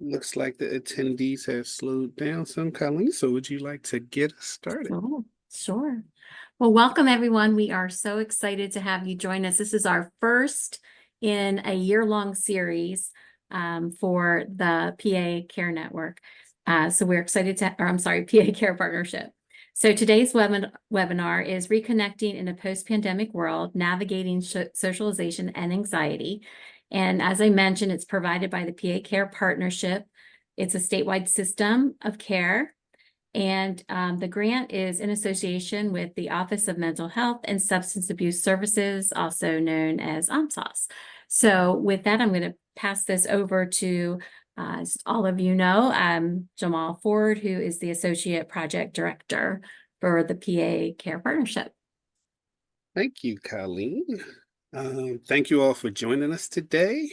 Looks like the attendees have slowed down some, Colleen. So would you like to get us started? Oh, sure. Well, welcome everyone. We are so excited to have you join us. This is our first in a year-long series for the PA Care Network. So we're excited to, or I'm sorry, PA Care Partnership. So today's webinar is Reconnecting in a Post-Pandemic World, Navigating Socialization and Anxiety. And as I mentioned, it's provided by the PA Care Partnership. It's a statewide system of care. And the grant is in association with the Office of Mental Health and Substance Abuse Services, also known as SAMHSA. So with that, I'm going to pass this over to, as all of you know, Jamal Ford, who is the Associate Project Director for the PA Care Partnership. Thank you, Colleen. Thank you all for joining us today.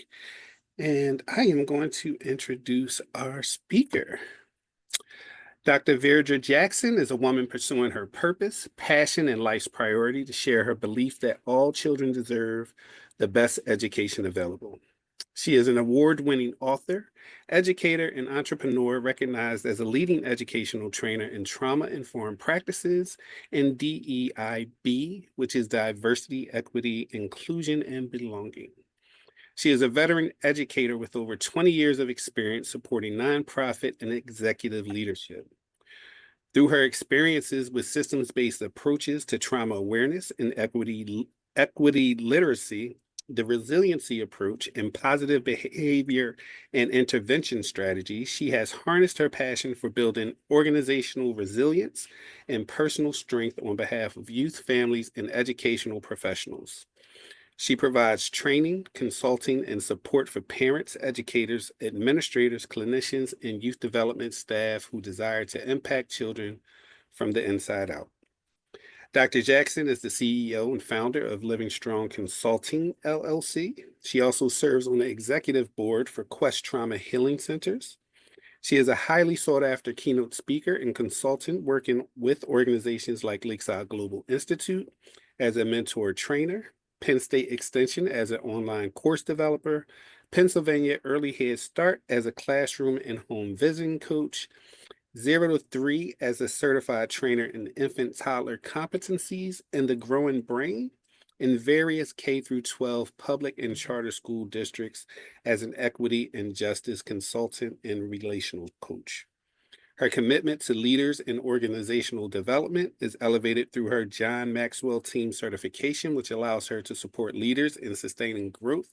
And I am going to introduce our speaker. Dr. Veirdre Jackson is a woman pursuing her purpose, passion, and life's priority to share her belief that all children deserve the best education available. She is an award-winning author, educator, and entrepreneur recognized as a leading educational trainer in trauma-informed practices and DEIB, which is diversity, equity, inclusion, and belonging. She is a veteran educator with over 20 years of experience supporting nonprofit and executive leadership. Through her experiences with systems-based approaches to trauma awareness and equity literacy, the resiliency approach, and positive behavior and intervention strategies, she has harnessed her passion for building organizational resilience and personal strength on behalf of youth, families, and educational professionals. She provides training, consulting, and support for parents, educators, administrators, clinicians, and youth development staff who desire to impact children from the inside out. Dr. Jackson is the CEO and founder of Living Strong Consulting, LLC. She also serves on the executive board for Quest Trauma Healing Centers. She is a highly sought-after keynote speaker and consultant working with organizations like Lakeside Global Institute as a mentor trainer, Penn State Extension as an online course developer, Pennsylvania Early Head Start as a classroom and home visiting coach, 0 to 3 as a certified trainer in infant toddler competencies and the growing brain, in various K through 12 public and charter school districts as an equity and justice consultant and relational coach. Her commitment to leaders and organizational development is elevated through her John Maxwell Team Certification, which allows her to support leaders in sustaining growth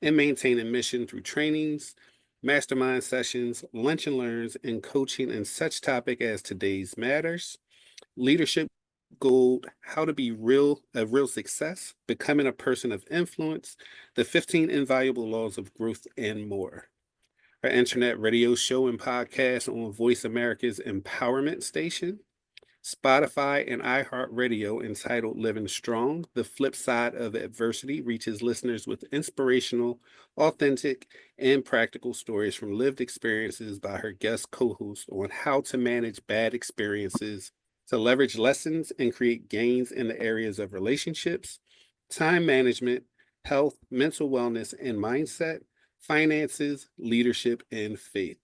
and maintaining mission through trainings, mastermind sessions, lunch and learns, and coaching in such topic as today's matters, leadership gold, how to be a real success, becoming a person of influence, the 15 invaluable laws of growth, and more. Her internet radio show and podcast on Voice America's Empowerment Station, Spotify, and iHeartRadio entitled Living Strong, The Flip Side of Adversity reaches listeners with inspirational, authentic, and practical stories from lived experiences by her guest co-host on how to manage bad experiences, to leverage lessons and create gains in the areas of relationships, time management, health, mental wellness, and mindset, finances, leadership, and faith.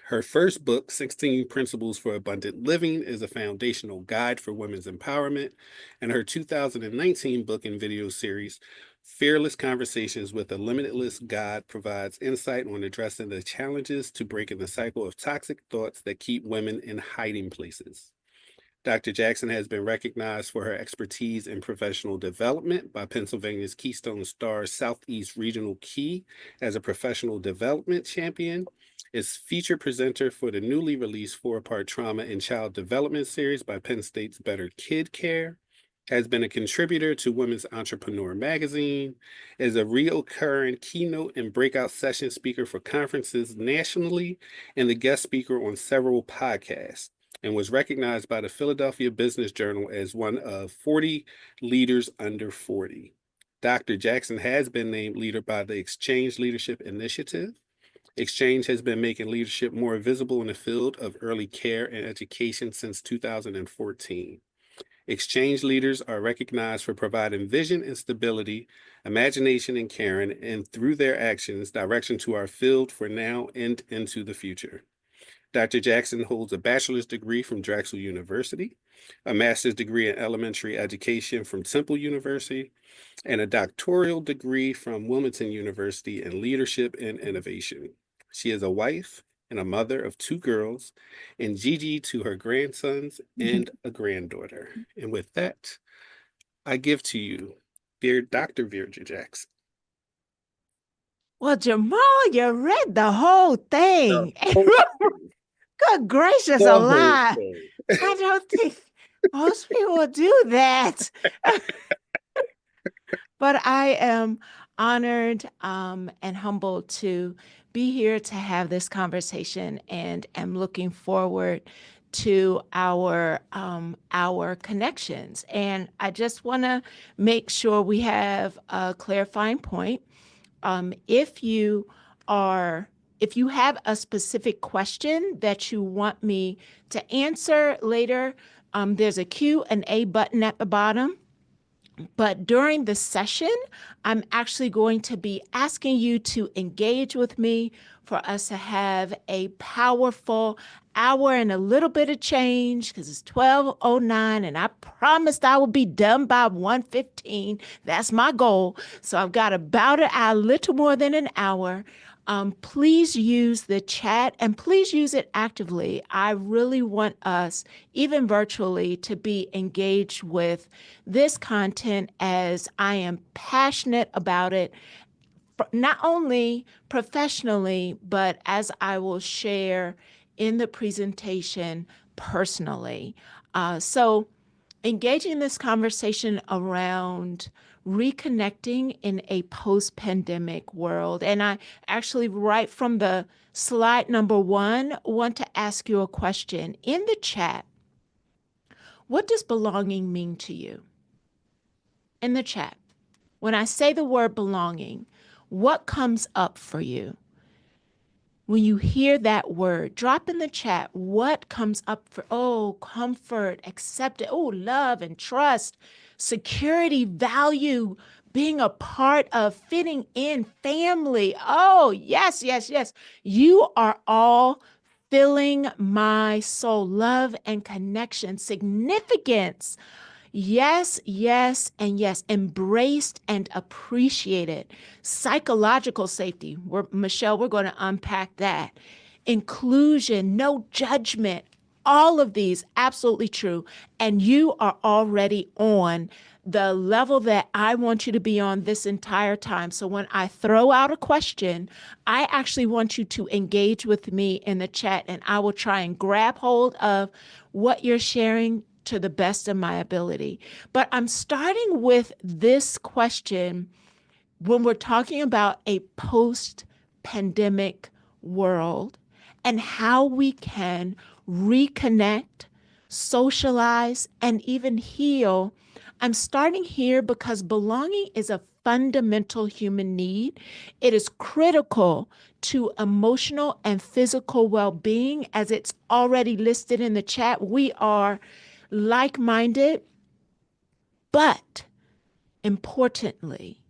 Her first book, 16 Principles for Abundant Living, is a foundational guide for women's empowerment, and her 2019 book and video series, Fearless Conversations with a Limitless God, provides insight on addressing the challenges to breaking the cycle of toxic thoughts that keep women in hiding places. Dr. Jackson has been recognized for her expertise in professional development by Pennsylvania's Keystone Star Southeast Regional Key as a professional development champion, is featured presenter for the newly released 4-part Trauma and Child Development series by Penn State's Better Kid Care, has been a contributor to Women's Entrepreneur magazine, is a reoccurring keynote and breakout session speaker for conferences nationally, and the guest speaker on several podcasts, and was recognized by the Philadelphia Business Journal as one of 40 leaders under 40. Dr. Jackson has been named leader by the Exchange Leadership Initiative. Exchange has been making leadership more visible in the field of early care and education since 2014. Exchange leaders are recognized for providing vision and stability, imagination and caring, and through their actions, direction to our field for now and into the future. Dr. Jackson holds a bachelor's degree from Drexel University, a master's degree in elementary education from Temple University, and a doctoral degree from Wilmington University in leadership and innovation. She is a wife and a mother of two girls, and Gigi to her grandsons and a granddaughter. And with that, I give to you, dear Dr. Veirdre Jackson. Well, Jamal, you read the whole The thing. whole Good gracious the whole alive. thing. I don't think most people do that. But I am honored and humbled to be here to have this conversation, and am looking forward to our connections. And I just want to make sure we have a clarifying point. If you have a specific question that you want me to answer later, there's a Q&A button at the bottom. But during the session, I'm actually going to be asking you to engage with me for us to have a powerful hour and a little bit of change, because it's 12:09 and I promised I would be done by 1:15. That's my goal. So I've got about a little more than an hour. Please use the chat, and please use it actively. I really want us, even virtually, to be engaged with this content, as I am passionate about it, not only professionally, but as I will share in the presentation personally. So engaging this conversation around reconnecting in a post-pandemic world. And I actually, right from the slide number 1, want to ask you a question. In the chat, what does belonging mean to you? In the chat, when I say the word belonging, what comes up for you? When you hear that word, drop in the chat what comes up for, comfort, acceptance, love and trust, security, value, being a part of, fitting in, family. Oh, yes, yes, yes. You are all filling my soul. Love and connection, significance. Yes, yes, and yes. Embraced and appreciated. Psychological safety. Michelle, we're going to unpack that. Inclusion, no judgment. All of these, absolutely true. And you are already on the level that I want you to be on this entire time. So when I throw out a question, I actually want you to engage with me in the chat, and I will try and grab hold of what you're sharing to the best of my ability. But I'm starting with this question when we're talking about a post-pandemic world and how we can reconnect, socialize, and even heal. I'm starting here because belonging is a fundamental human need. It is critical to emotional and physical well-being, as it's already listed in the chat. We are like-minded, but importantly,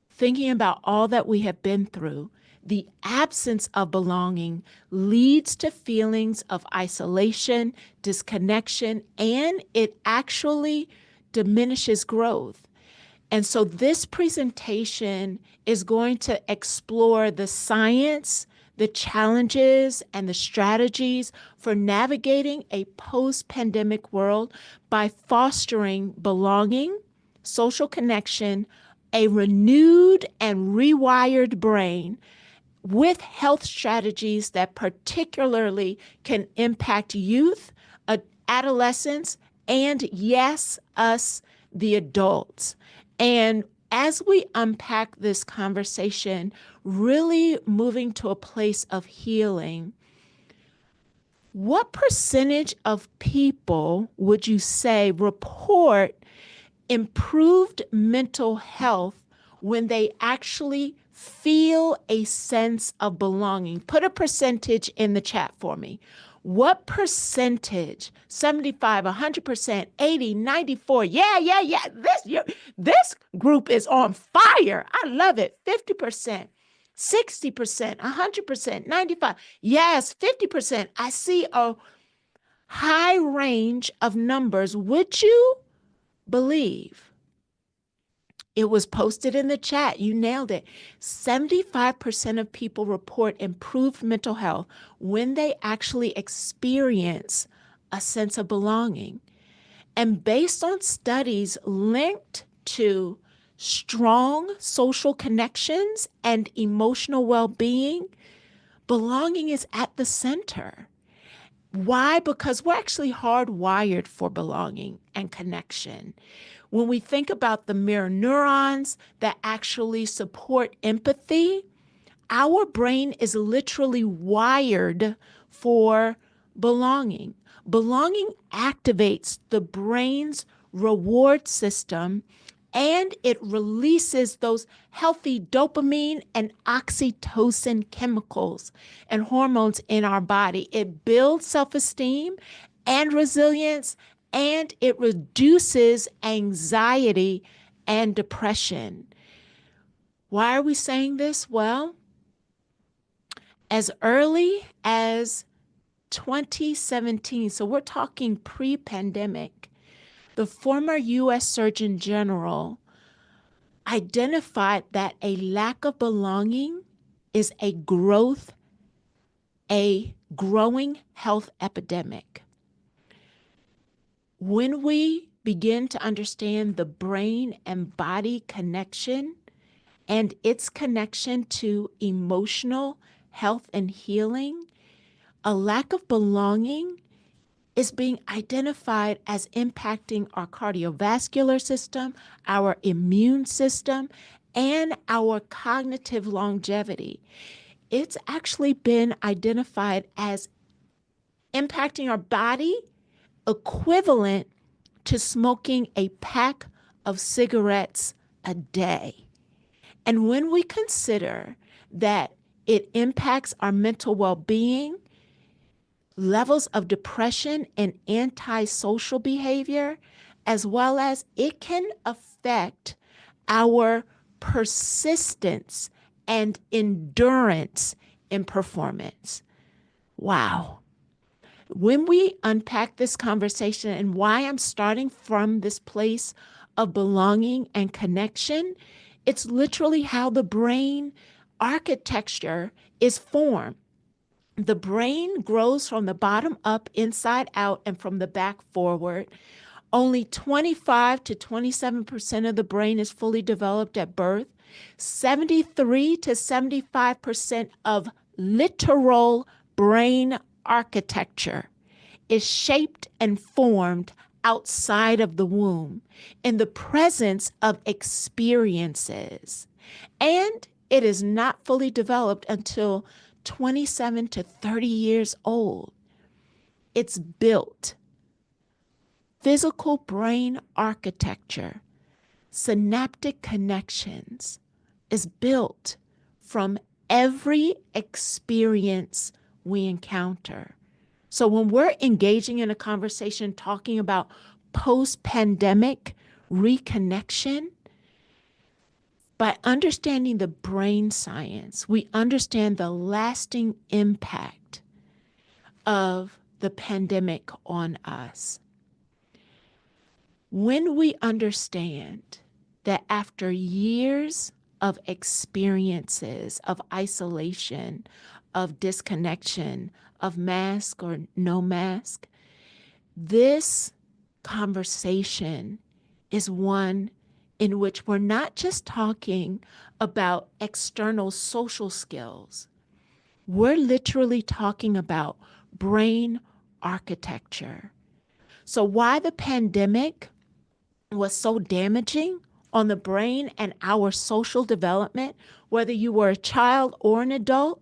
thinking about all that we have been through, the absence of belonging leads to feelings of isolation, disconnection, and it actually diminishes growth. And so this presentation is going to explore the science, the challenges, and the strategies for navigating a post-pandemic world by fostering belonging, social connection, a renewed and rewired brain, with health strategies that particularly can impact youth, adolescents, and yes, us, the adults. And as we unpack this conversation, really moving to a place of healing, what percentage of people would you say report improved mental health when they actually feel a sense of belonging? Put a percentage in the chat for me. What percentage, 75, 100%, 80, 94, yeah. This group is on fire. I love it. 50%, 60%, 100%, 95. Yes, 50%. I see a high range of numbers. Would you believe? It was posted in the chat. You nailed it. 75% of people report improved mental health when they actually experience a sense of belonging. And based on studies linked to strong social connections and emotional well-being, belonging is at the center. Why? Because we're actually hardwired for belonging and connection. When we think about the mirror neurons that actually support empathy, our brain is literally wired for belonging. Belonging activates the brain's reward system and it releases those healthy dopamine and oxytocin chemicals and hormones in our body. It builds self-esteem and resilience, and it reduces anxiety and depression. Why are we saying this? Well, as early as 2017, so we're talking pre-pandemic, the former U.S. Surgeon General identified that a lack of belonging is a growing health epidemic. When we begin to understand the brain and body connection and its connection to emotional health and healing, a lack of belonging is being identified as impacting our cardiovascular system, our immune system, and our cognitive longevity. It's actually been identified as impacting our body equivalent to smoking a pack of cigarettes a day. And when we consider that it impacts our mental well-being, levels of depression and antisocial behavior, as well as it can affect our persistence and endurance in performance. Wow. When we unpack this conversation and why I'm starting from this place of belonging and connection, it's literally how the brain architecture is formed. The brain grows from the bottom up, inside out, and from the back forward. Only 25 to 27% of the brain is fully developed at birth. 73 to 75% of literal brain architecture is shaped and formed outside of the womb in the presence of experiences. And it is not fully developed until 27 to 30 years old. It's built. Physical brain architecture, synaptic connections is built from every experience we encounter. So when we're engaging in a conversation talking about post-pandemic reconnection, by understanding the brain science, we understand the lasting impact of the pandemic on us. When we understand that after years of experiences of isolation, of disconnection, of mask or no mask, this conversation is one in which we're not just talking about external social skills. We're literally talking about brain architecture. So why the pandemic was so damaging on the brain and our social development, whether you were a child or an adult,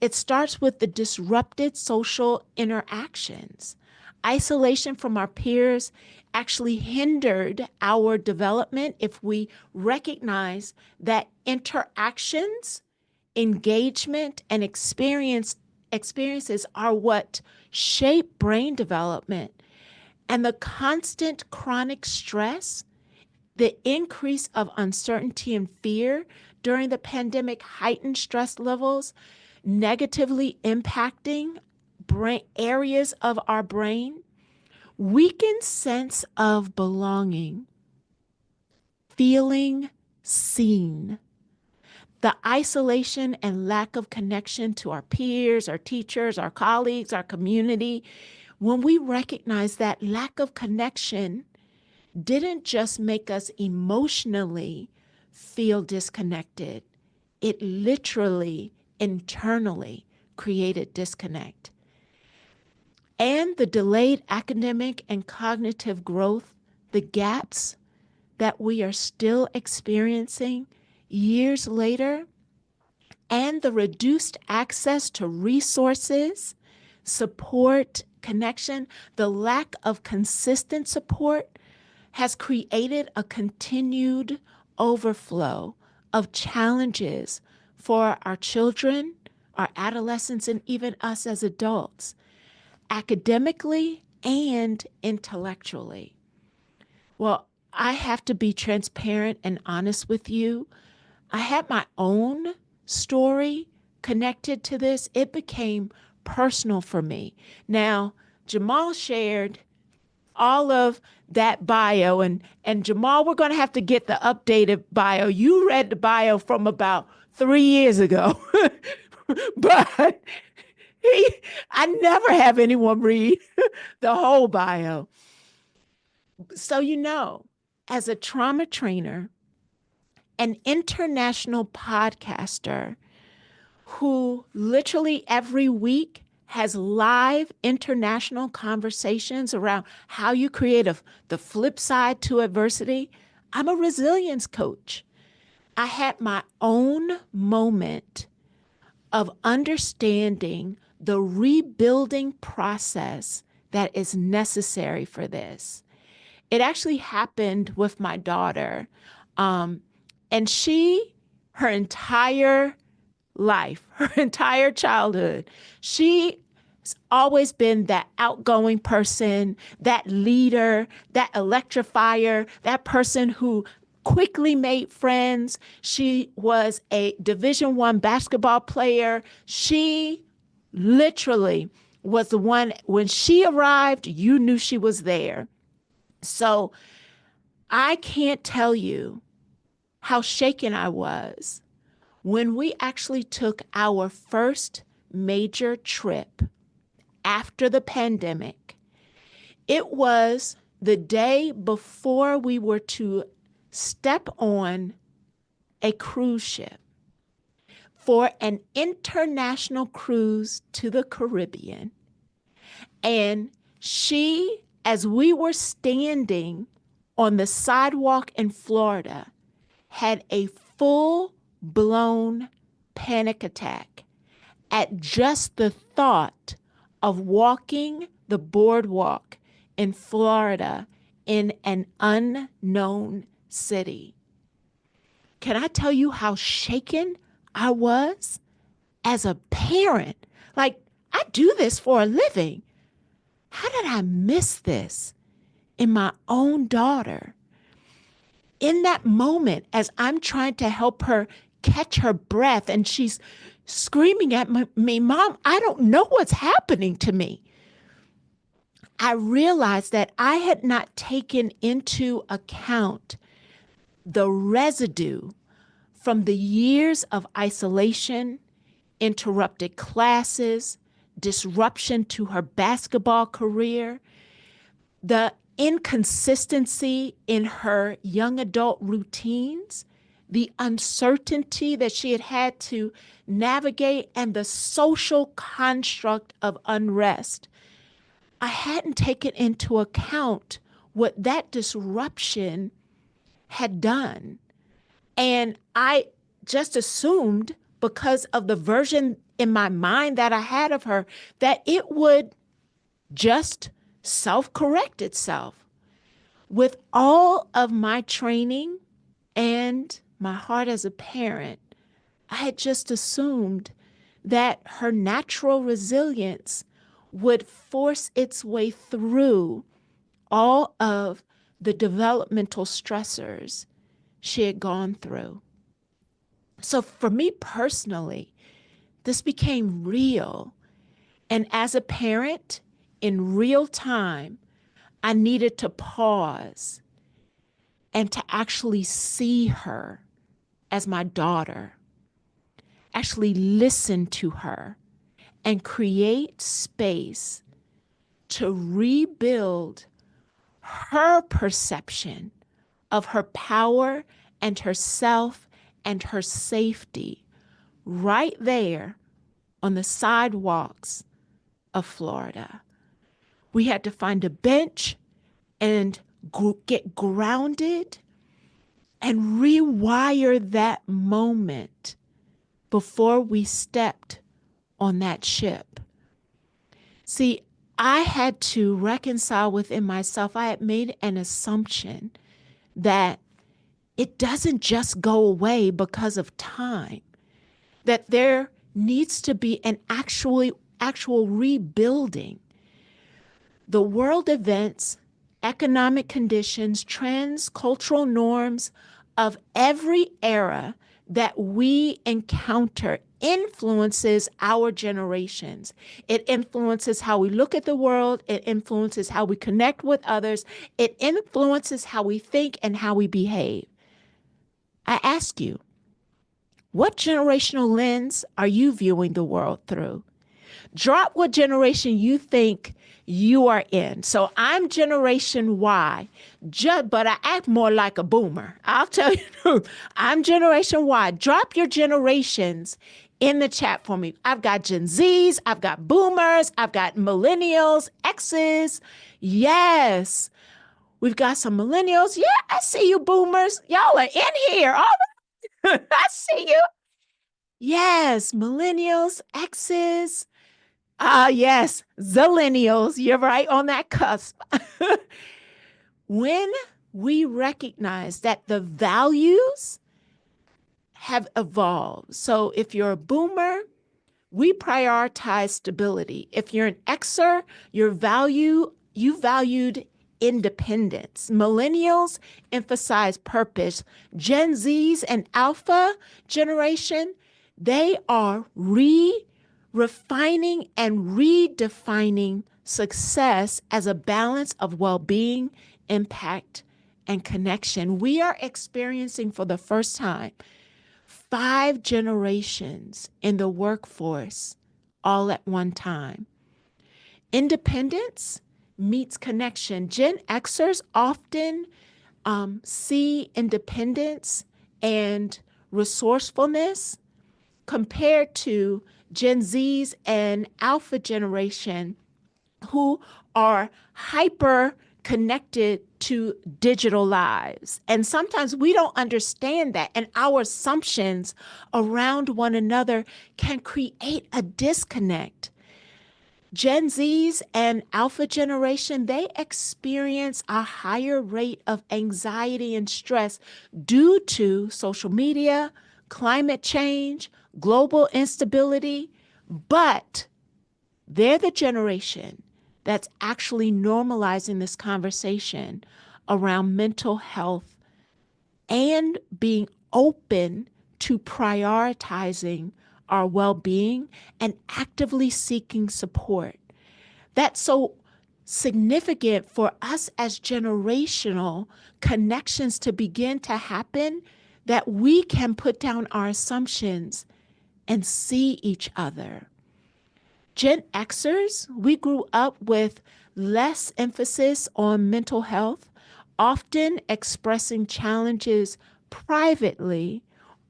it starts with the disrupted social interactions. Isolation from our peers actually hindered our development if we recognize that interactions, engagement, and experiences are what shape brain development. And the constant chronic stress, the increase of uncertainty and fear during the pandemic heightened stress levels, negatively impacting areas of our brain, weakened sense of belonging, feeling seen. The isolation and lack of connection to our peers, our teachers, our colleagues, our community, when we recognize that lack of connection didn't just make us emotionally feel disconnected, it literally, internally created disconnect. And the delayed academic and cognitive growth, the gaps that we are still experiencing years later, and the reduced access to resources, support, connection, the lack of consistent support has created a continued overflow of challenges for our children, our adolescents, and even us as adults, academically and intellectually. Well, I have to be transparent and honest with you. I had my own story connected to this. It became personal for me. Now, Jamal shared all of that bio, and Jamal, we're going to have to get the updated bio. You read the bio from about 3 years ago, but I never have anyone read the whole bio. So, as a trauma trainer, an international podcaster who literally every week has live international conversations around how you create the flip side to adversity, I'm a resilience coach. I had my own moment of understanding the rebuilding process that is necessary for this. It actually happened with my daughter. And her entire life, her entire childhood, she's always been that outgoing person, that leader, that electrifier, that person who quickly made friends. She was a Division I basketball player. She literally was the one, when she arrived, you knew she was there. So I can't tell you how shaken I was when we actually took our first major trip after the pandemic. It was the day before we were to step on a cruise ship for an international cruise to the Caribbean. And she, as we were standing on the sidewalk in Florida, had a full-blown panic attack at just the thought of walking the boardwalk in Florida in an unknown city. Can I tell you how shaken I was as a parent? Like, I do this for a living. How did I miss this in my own daughter? In that moment, as I'm trying to help her catch her breath and she's screaming at me, Mom, I don't know what's happening to me. I realized that I had not taken into account the residue from the years of isolation, interrupted classes, disruption to her basketball career, the inconsistency in her young adult routines, the uncertainty that she had had to navigate, and the social construct of unrest. I hadn't taken into account what that disruption had done. And I just assumed, because of the version in my mind that I had of her, that it would just self-correct itself. With all of my training and my heart as a parent, I had just assumed that her natural resilience would force its way through all of the developmental stressors she had gone through. So for me personally, this became real. And as a parent, in real time, I needed to pause and to actually see her as my daughter, actually listen to her and create space to rebuild her perception of her power and herself and her safety right there on the sidewalks of Florida. We had to find a bench and get grounded and rewire that moment before we stepped on that ship. See, I had to reconcile within myself. I had made an assumption that it doesn't just go away because of time, that there needs to be an actual rebuilding. The world events, economic conditions, trends, cultural norms of every era that we encounter influences our generations. It influences how we look at the world. It influences how we connect with others. It influences how we think and how we behave. I ask you, what generational lens are you viewing the world through? Drop what generation you think you are in. So I'm Generation Y, but I act more like a boomer. I'll tell you, I'm Generation Y. Drop your generations in the chat for me. I've got Gen Zs, I've got boomers, I've got millennials, X's. Yes, we've got some millennials. Yeah, I see you, boomers. Y'all are in here. All right. I see you. Yes, millennials, X's. Yes, zillennials. You're right on that cusp. When we recognize that the values have evolved. So if you're a boomer, we prioritize stability. If you're an Xer, you valued independence. Millennials emphasize purpose. Gen Zs and Alpha generation, they are refining and redefining success as a balance of well-being, impact, and connection. We are experiencing for the first time 5 generations in the workforce all at one time. Independence meets connection. Gen Xers often see independence and resourcefulness compared to Gen Zs and Alpha generation who are hyper connected to digital lives. And sometimes we don't understand that. And our assumptions around one another can create a disconnect. Gen Zs and Alpha generation, they experience a higher rate of anxiety and stress due to social media, climate change, global instability, but they're the generation that's actually normalizing this conversation around mental health and being open to prioritizing our well-being and actively seeking support. That's so significant for us as generational connections to begin to happen that we can put down our assumptions and see each other. Gen Xers, we grew up with less emphasis on mental health, often expressing challenges privately,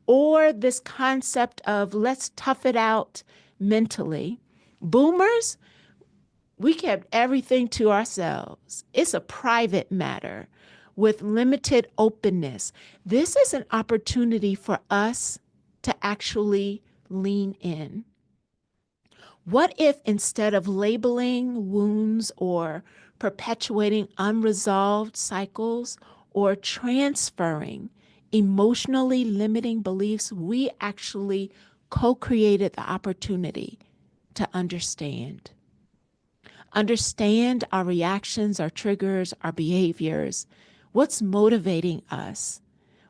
or this concept of let's tough it out mentally. Boomers, we kept everything to ourselves. It's a private matter with limited openness. This is an opportunity for us to actually lean in. What if instead of labeling wounds or perpetuating unresolved cycles or transferring emotionally limiting beliefs, we actually co-created the opportunity to understand? understand our reactions, our triggers, our behaviors, what's motivating us,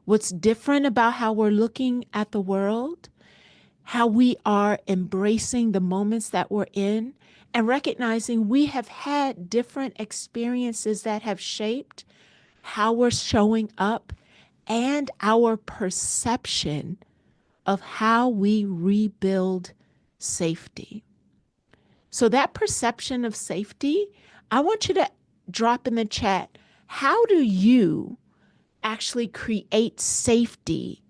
what's different about how we're looking at the world, how we are embracing the moments that we're in, and recognizing we have had different experiences that have shaped how we're showing up and our perception of how we rebuild safety. So that perception of safety, I want you to drop in the chat. How do you actually create safety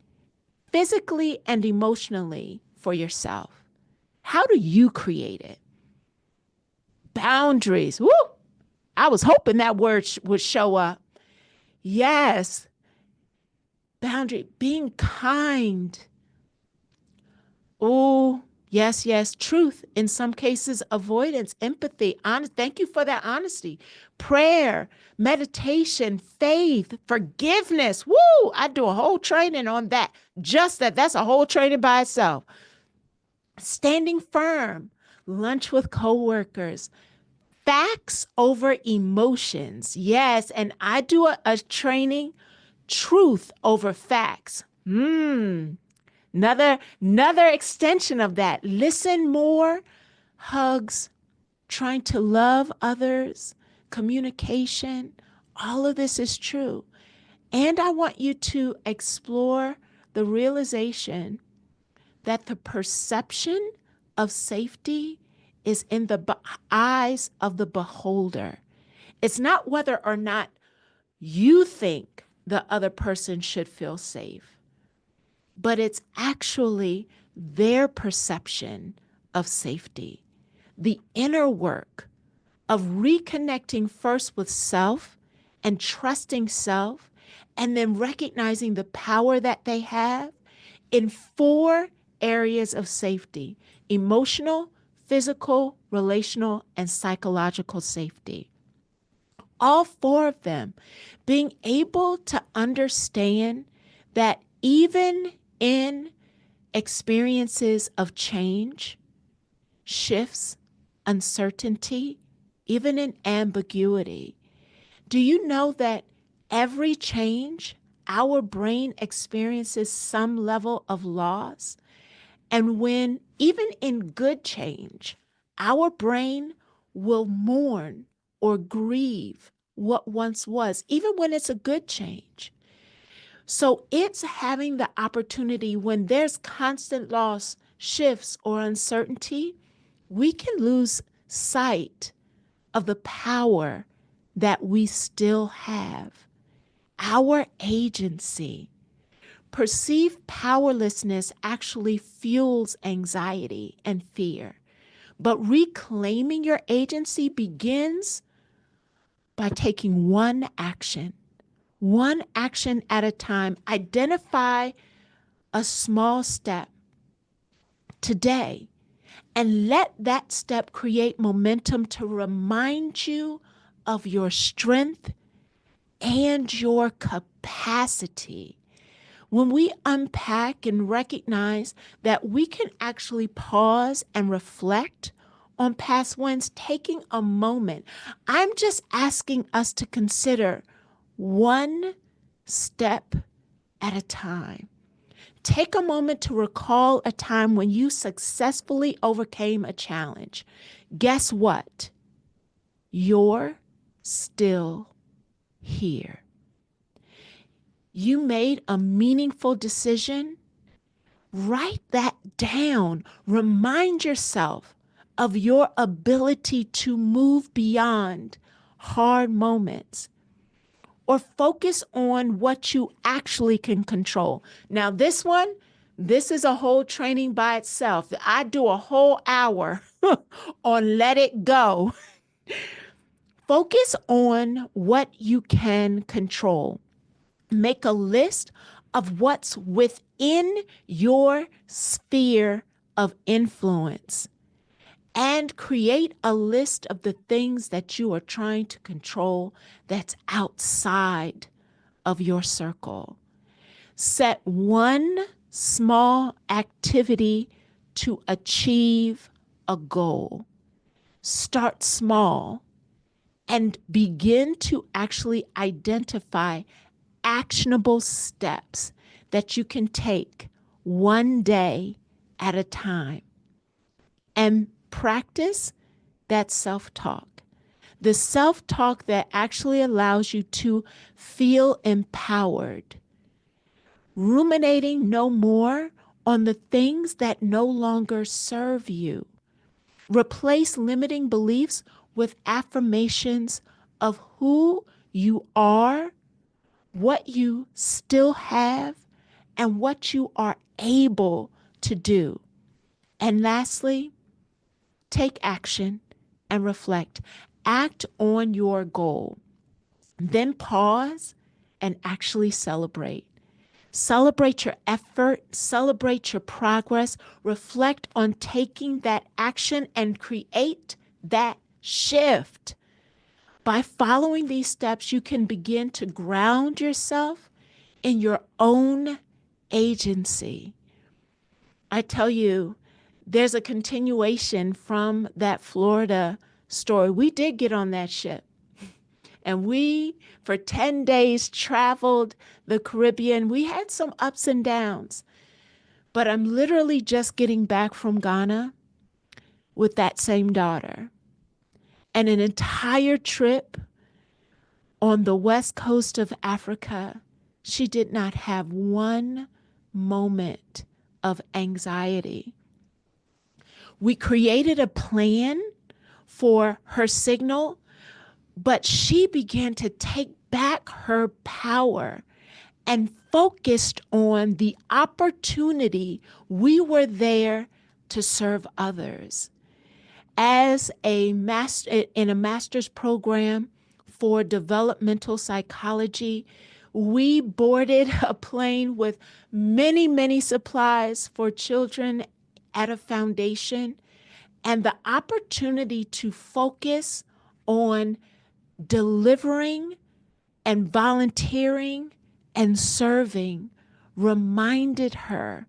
physically and emotionally for yourself? How do you create it? Boundaries. Woo! I was hoping that word would show up. Yes. Boundary, being kind. Oh, yes, yes. Truth. In some cases, avoidance, empathy, honest. Thank you for that honesty. Prayer, meditation, faith, forgiveness. Woo! I do a whole training on that. Just that. That's a whole training by itself. Standing firm, lunch with coworkers, facts over emotions. Yes, and I do a training, truth over facts. Another extension of that. Listen more, hugs, trying to love others, communication. All of this is true. And I want you to explore the realization that the perception of safety is in the eyes of the beholder. It's not whether or not you think the other person should feel safe, but it's actually their perception of safety. The inner work of reconnecting first with self and trusting self, and then recognizing the power that they have in 4 areas of safety: emotional, physical, relational, and psychological safety. All 4 of them, being able to understand that even in experiences of change, shifts, uncertainty, even in ambiguity, do you know that every change, our brain experiences some level of loss? And when, even in good change, our brain will mourn or grieve what once was, even when it's a good change. So it's having the opportunity when there's constant loss, shifts, or uncertainty, we can lose sight of the power that we still have, our agency. Perceived powerlessness actually fuels anxiety and fear. But reclaiming your agency begins by taking one action at a time. Identify a small step today and let that step create momentum to remind you of your strength and your capacity. When we unpack and recognize that we can actually pause and reflect on past wins, taking a moment, I'm just asking us to consider one step at a time. Take a moment to recall a time when you successfully overcame a challenge. Guess what? You're still here. You made a meaningful decision. Write that down. Remind yourself of your ability to move beyond hard moments, or focus on what you actually can control. Now, this is a whole training by itself. I do a whole hour on let it go. Focus on what you can control. Make a list of what's within your sphere of influence, and create a list of the things that you are trying to control that's outside of your circle. Set one small activity to achieve a goal. Start small and begin to actually identify actionable steps that you can take one day at a time, and practice that self-talk. The self-talk that actually allows you to feel empowered, ruminating no more on the things that no longer serve you. Replace limiting beliefs with affirmations of who you are, what you still have, and what you are able to do. And lastly, take action and reflect. Act on your goal. Then pause and actually celebrate. Celebrate your effort, celebrate your progress, reflect on taking that action and create that shift. By following these steps, you can begin to ground yourself in your own agency. I tell you, there's a continuation from that Florida story. We did get on that ship. And we, for 10 days, traveled the Caribbean. We had some ups and downs. But I'm literally just getting back from Ghana with that same daughter. And an entire trip on the west coast of Africa, she did not have one moment of anxiety. We created a plan for her signal, but she began to take back her power and focused on the opportunity we were there to serve others. As a in a master's program for developmental psychology, we boarded a plane with many, many supplies for children at a foundation, and the opportunity to focus on delivering and volunteering and serving reminded her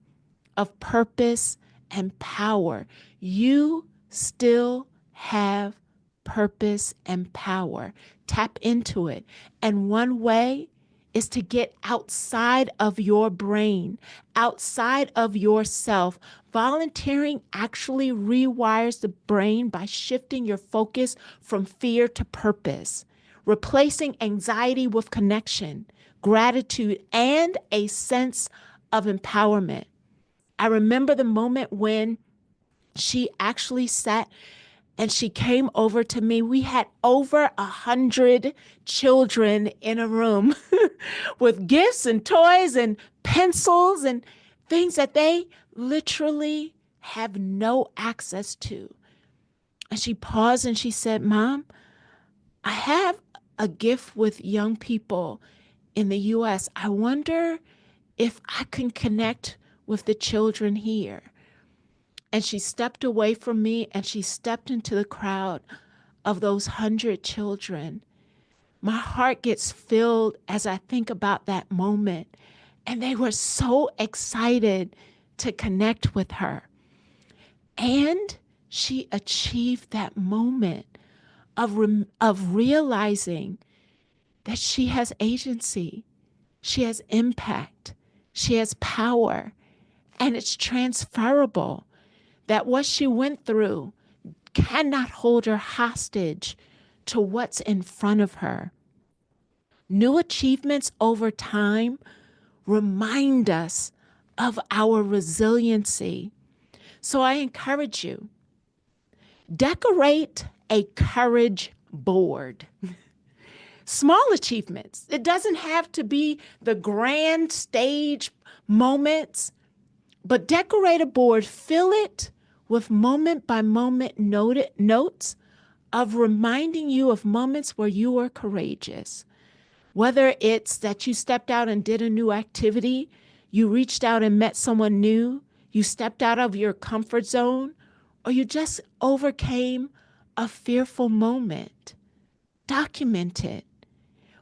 of purpose and power. You still have purpose and power. Tap into it. And one way is to get outside of your brain, outside of yourself. Volunteering actually rewires the brain by shifting your focus from fear to purpose, replacing anxiety with connection, gratitude, and a sense of empowerment. I remember the moment when she actually sat and she came over to me. We had over 100 children in a room with gifts and toys and pencils and things that they literally have no access to. And she paused and she said, "Mom, I have a gift with young people in the U.S. I wonder if I can connect with the children here." And she stepped away from me and she stepped into the crowd of those 100 children. My heart gets filled as I think about that moment. And they were so excited to connect with her. And she achieved that moment of realizing that she has agency, she has impact, she has power, and it's transferable. That what she went through cannot hold her hostage to what's in front of her. New achievements over time remind us of our resiliency. So I encourage you, decorate a courage board. Small achievements. It doesn't have to be the grand stage moments, but decorate a board, fill it with moment by moment notes of reminding you of moments where you were courageous. Whether it's that you stepped out and did a new activity, you reached out and met someone new, you stepped out of your comfort zone, or you just overcame a fearful moment. Document it.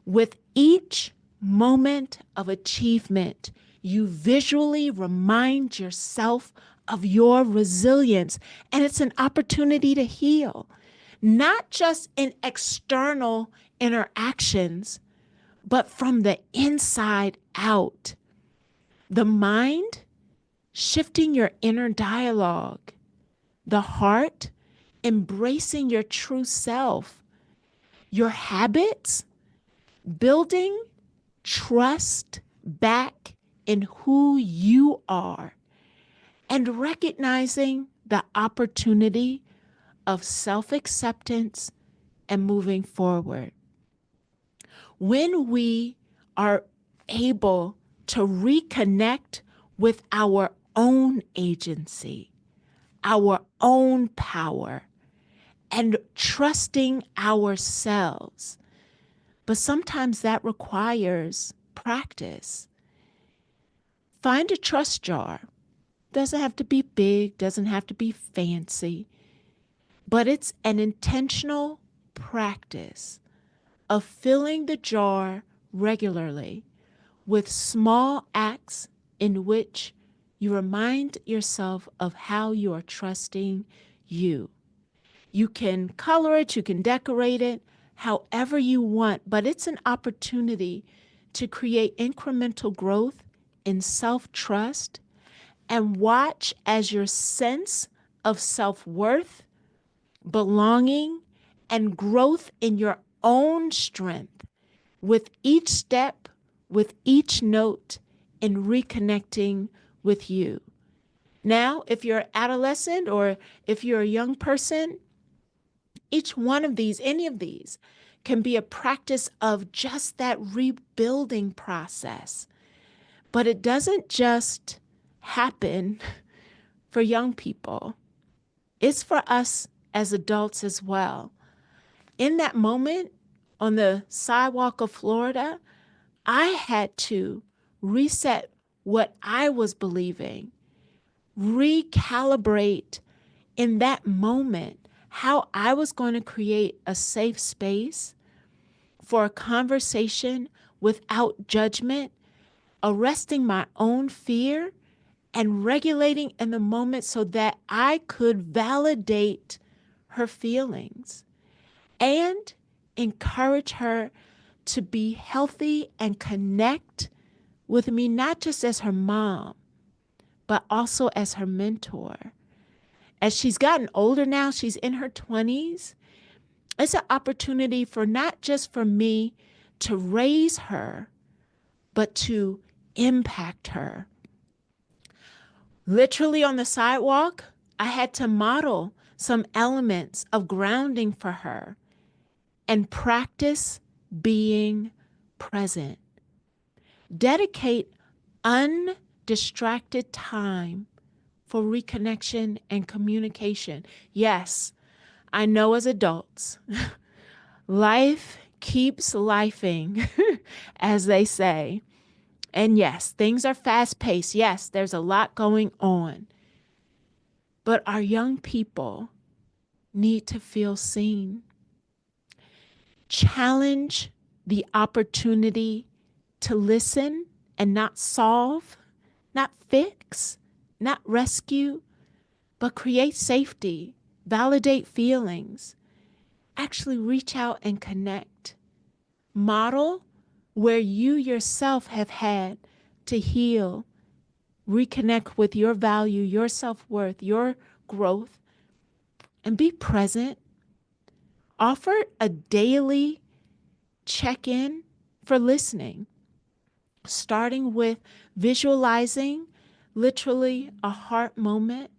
With each moment of achievement, you visually remind yourself of your resilience, and it's an opportunity to heal. not just in external interactions, but from the inside out. The mind, shifting your inner dialogue. The heart, embracing your true self. Your habits, building trust back in who you are. And recognizing the opportunity of self-acceptance and moving forward. When we are able to reconnect with our own agency, our own power, and trusting ourselves. But sometimes that requires practice. Find a trust jar. Doesn't have to be big, doesn't have to be fancy, but it's an intentional practice of filling the jar regularly with small acts in which you remind yourself of how you are trusting you. You can color it, you can decorate it however you want, but it's an opportunity to create incremental growth in self-trust and watch as your sense of self-worth, belonging, and growth in your own strength with each step, with each note in reconnecting with you. Now, if you're an adolescent or if you're a young person, each one of these, any of these, can be a practice of just that rebuilding process. But it doesn't just happen for young people. It's for us as adults as well. In that moment on the sidewalk of Florida, I had to reset what I was believing, recalibrate in that moment how I was going to create a safe space for a conversation without judgment, arresting my own fear and regulating in the moment so that I could validate her feelings and encourage her to be healthy and connect with me, not just as her mom, but also as her mentor. As she's gotten older now, she's in her 20s, it's an opportunity for not just for me to raise her, but to impact her. Literally on the sidewalk, I had to model some elements of grounding for her and practice being present. Dedicate undistracted time for reconnection and communication. Yes, I know as adults, life keeps lifing, as they say. And yes, things are fast paced. Yes, there's a lot going on. But our young people need to feel seen. Challenge the opportunity to listen and not solve, not fix, not rescue, but create safety, validate feelings, actually reach out and connect. Model where you yourself have had to heal, reconnect with your value, your self-worth, your growth, and be present. Offer a daily check-in for listening, starting with visualizing literally a heart moment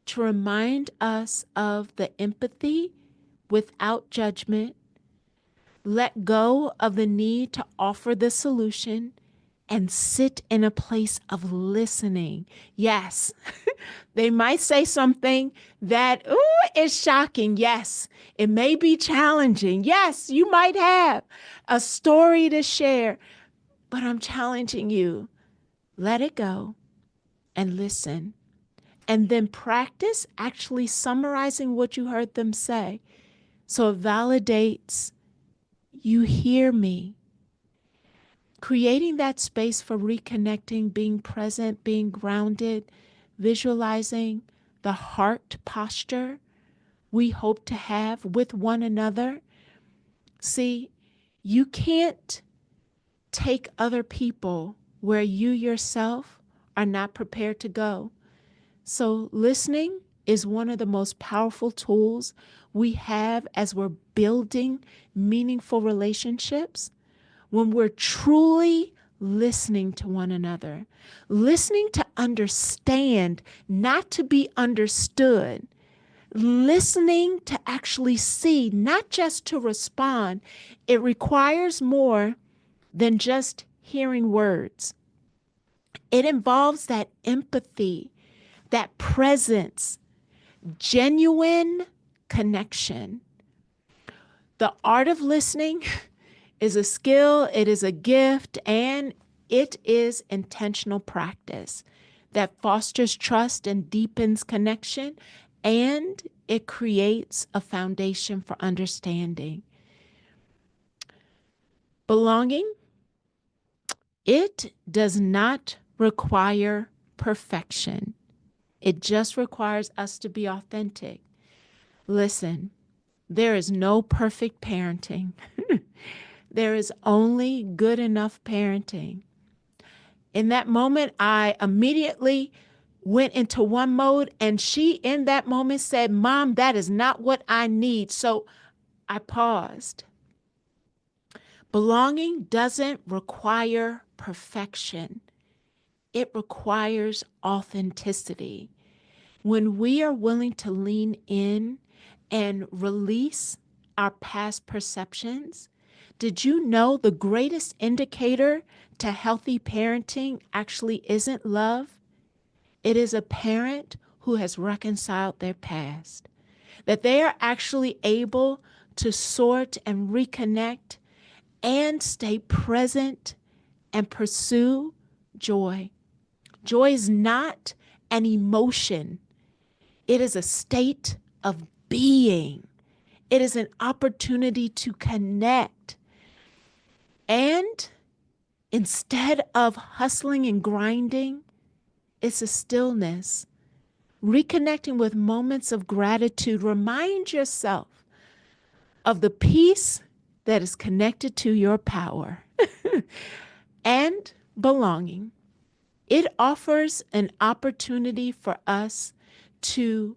to remind us of the empathy without judgment. Let go of the need to offer the solution and sit in a place of listening. Yes, they might say something that is shocking. Yes, it may be challenging. Yes, you might have a story to share, but I'm challenging you. Let it go and listen. And then practice actually summarizing what you heard them say. So it validates, you hear me. Creating that space for reconnecting, being present, being grounded, visualizing the heart posture we hope to have with one another. See, you can't take other people where you yourself are not prepared to go. So listening is one of the most powerful tools we have as we're building meaningful relationships. When we're truly listening to one another, listening to understand, not to be understood, listening to actually see, not just to respond. It requires more than just hearing words. It involves that empathy, that presence, genuine connection. The art of listening is a skill, it is a gift, and it is intentional practice that fosters trust and deepens connection, and it creates a foundation for understanding. Belonging, it does not require perfection. It just requires us to be authentic. Listen, there is no perfect parenting. There is only good enough parenting. In that moment, I immediately went into one mode, and she in that moment said, "Mom, that is not what I need." So I paused. Belonging doesn't require perfection. It requires authenticity. When we are willing to lean in and release our past perceptions, did you know the greatest indicator to healthy parenting actually isn't love? It is a parent who has reconciled their past, that they are actually able to sort and reconnect and stay present and pursue joy. Joy is not an emotion. It is a state of being. It is an opportunity to connect. And instead of hustling and grinding, it's a stillness. Reconnecting with moments of gratitude. Remind yourself of the peace that is connected to your power and belonging. It offers an opportunity for us to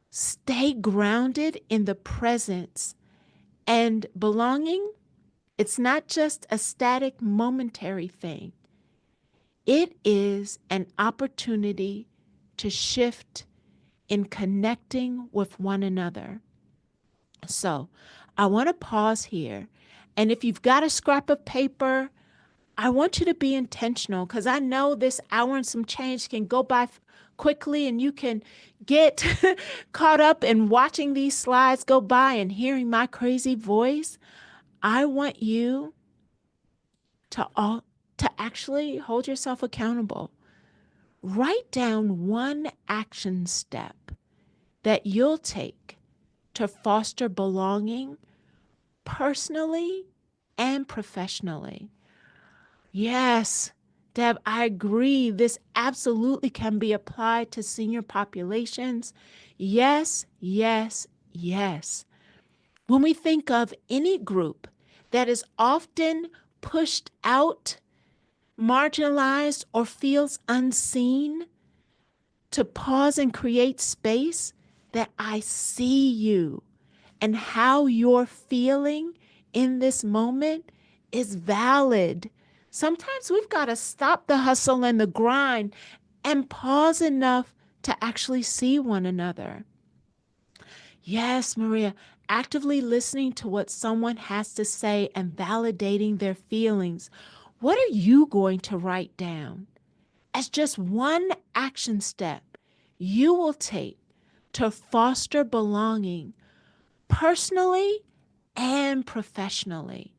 stay grounded in the presence. And belonging, it's not just a static momentary thing. It is an opportunity to shift in connecting with one another. So I want to pause here. And if you've got a scrap of paper, I want you to be intentional, because I know this hour and some change can go by quickly, and you can get caught up in watching these slides go by and hearing my crazy voice. I want you to actually hold yourself accountable. Write down one action step that you'll take to foster belonging personally and professionally. Yes, Deb, I agree. This absolutely can be applied to senior populations. Yes, yes, yes. When we think of any group that is often pushed out, marginalized, or feels unseen, to pause and create space that I see you and how you're feeling in this moment is valid. Sometimes we've got to stop the hustle and the grind and pause enough to actually see one another. Yes, Maria, actively listening to what someone has to say and validating their feelings. What are you going to write down as just one action step you will take to foster belonging personally and professionally?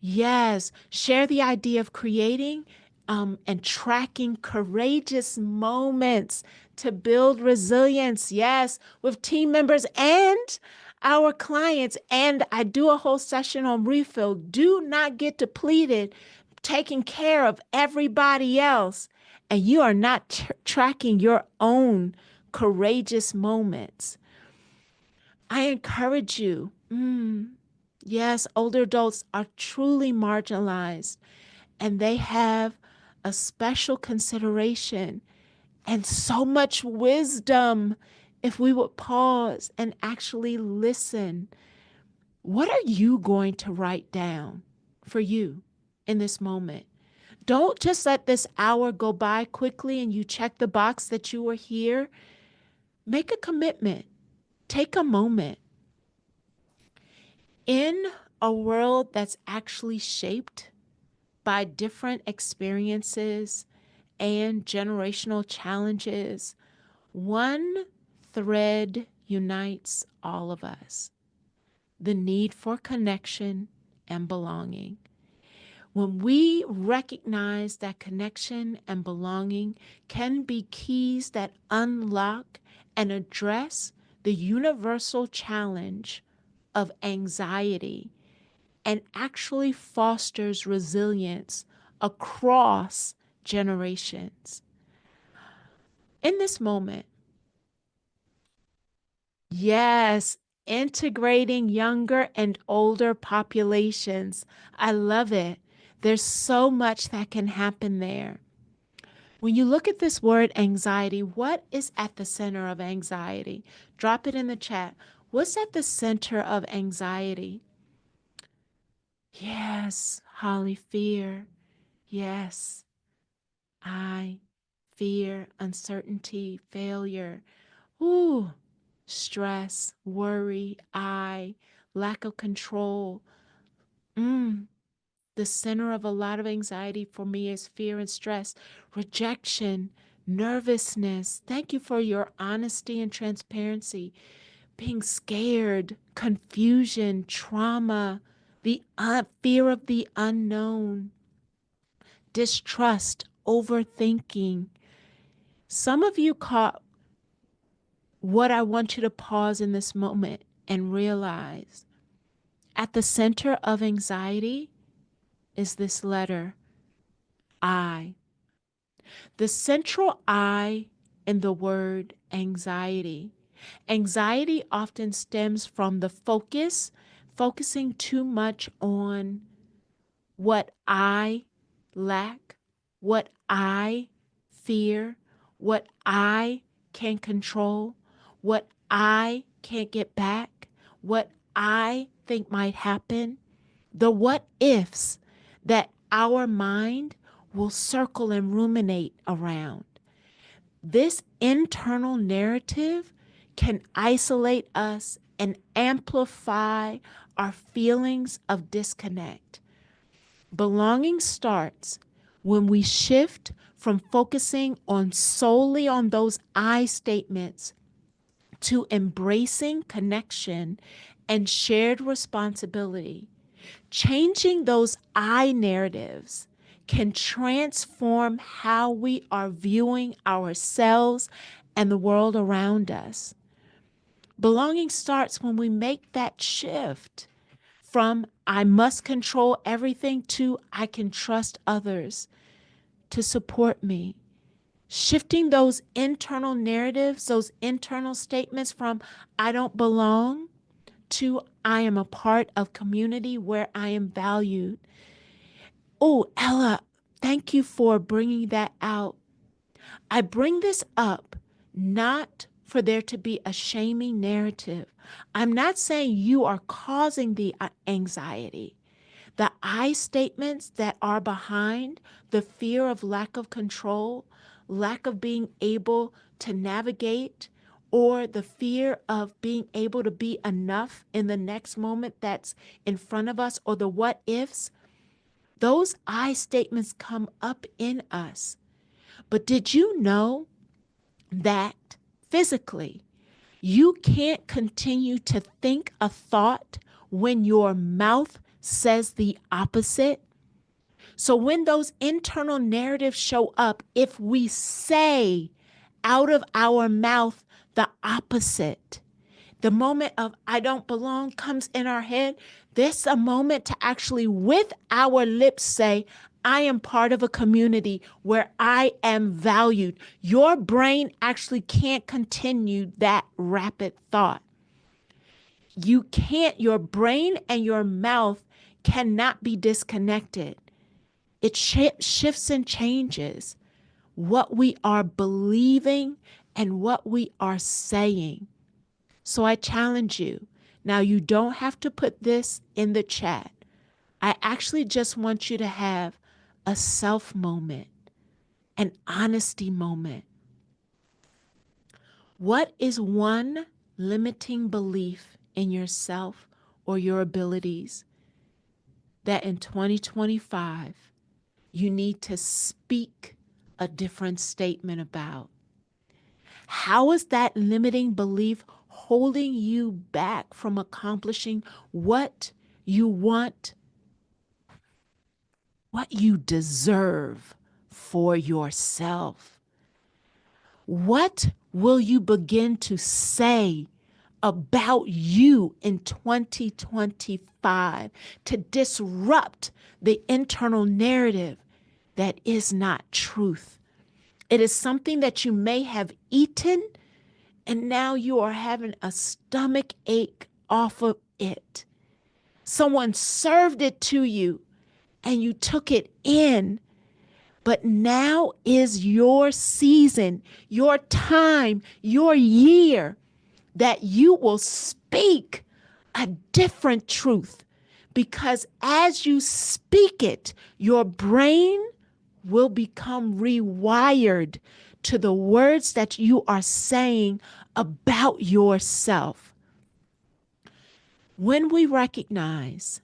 Yes, share the idea of creating and tracking courageous moments to build resilience. Yes, with team members and our clients. And I do a whole session on refill. Do not get depleted taking care of everybody else, and you are not tracking your own courageous moments. I encourage you. Yes, older adults are truly marginalized, and they have a special consideration and so much wisdom. If we would pause and actually listen, what are you going to write down for you in this moment? Don't just let this hour go by quickly and you check the box that you were here. Make a commitment. Take a moment. In a world that's actually shaped by different experiences and generational challenges, one thread unites all of us: the need for connection and belonging. When we recognize that connection and belonging can be keys that unlock and address the universal challenge of anxiety and actually fosters resilience across generations. In this moment, yes, integrating younger and older populations. I love it. There's so much that can happen there. When you look at this word anxiety, what is at the center of anxiety? Drop it in the chat. What's at the center of anxiety? Yes, Holly, fear. Yes, I fear, uncertainty, failure. Ooh, stress, worry, lack of control. The center of a lot of anxiety for me is fear and stress, rejection, nervousness. Thank you for your honesty and transparency. Being scared, confusion, trauma, the fear of the unknown, distrust, overthinking. Some of you caught what I want you to pause in this moment and realize. At the center of anxiety is this letter, I. The central I in the word anxiety. Anxiety often stems from the focusing too much on what I lack, what I fear, what I can't control, what I can't get back, what I think might happen, the what ifs that our mind will circle and ruminate around. This internal narrative can isolate us and amplify our feelings of disconnect. Belonging starts when we shift from focusing on solely on those I statements to embracing connection and shared responsibility. Changing those I narratives can transform how we are viewing ourselves and the world around us. Belonging starts when we make that shift from I must control everything to I can trust others to support me. Shifting those internal narratives, those internal statements from I don't belong to I am a part of community where I am valued. Oh, Ella, thank you for bringing that out. I bring this up not for there to be a shaming narrative. I'm not saying you are causing the anxiety. The I statements that are behind the fear of lack of control, lack of being able to navigate, or the fear of being able to be enough in the next moment that's in front of us, or the what ifs, those I statements come up in us. But did you know that physically you can't continue to think a thought when your mouth says the opposite? So when those internal narratives show up, if we say out of our mouth the opposite, the moment of I don't belong comes in our head, there's a moment to actually with our lips say, I am part of a community where I am valued. Your brain actually can't continue that rapid thought. your brain and your mouth cannot be disconnected. It shifts and changes what we are believing and what we are saying. So I challenge you. Now, you don't have to put this in the chat. I actually just want you to have a self moment, an honesty moment. What is one limiting belief in yourself or your abilities that in 2025 you need to speak a different statement about? How is that limiting belief holding you back from accomplishing what you want, what you deserve for yourself? What will you begin to say about you in 2025 to disrupt the internal narrative that is not truth? It is something that you may have eaten, and now you are having a stomach ache off of it. Someone served it to you, and you took it in. But now is your season, your time, your year that you will speak a different truth. Because as you speak it, your brain will become rewired to the words that you are saying about yourself. When we recognize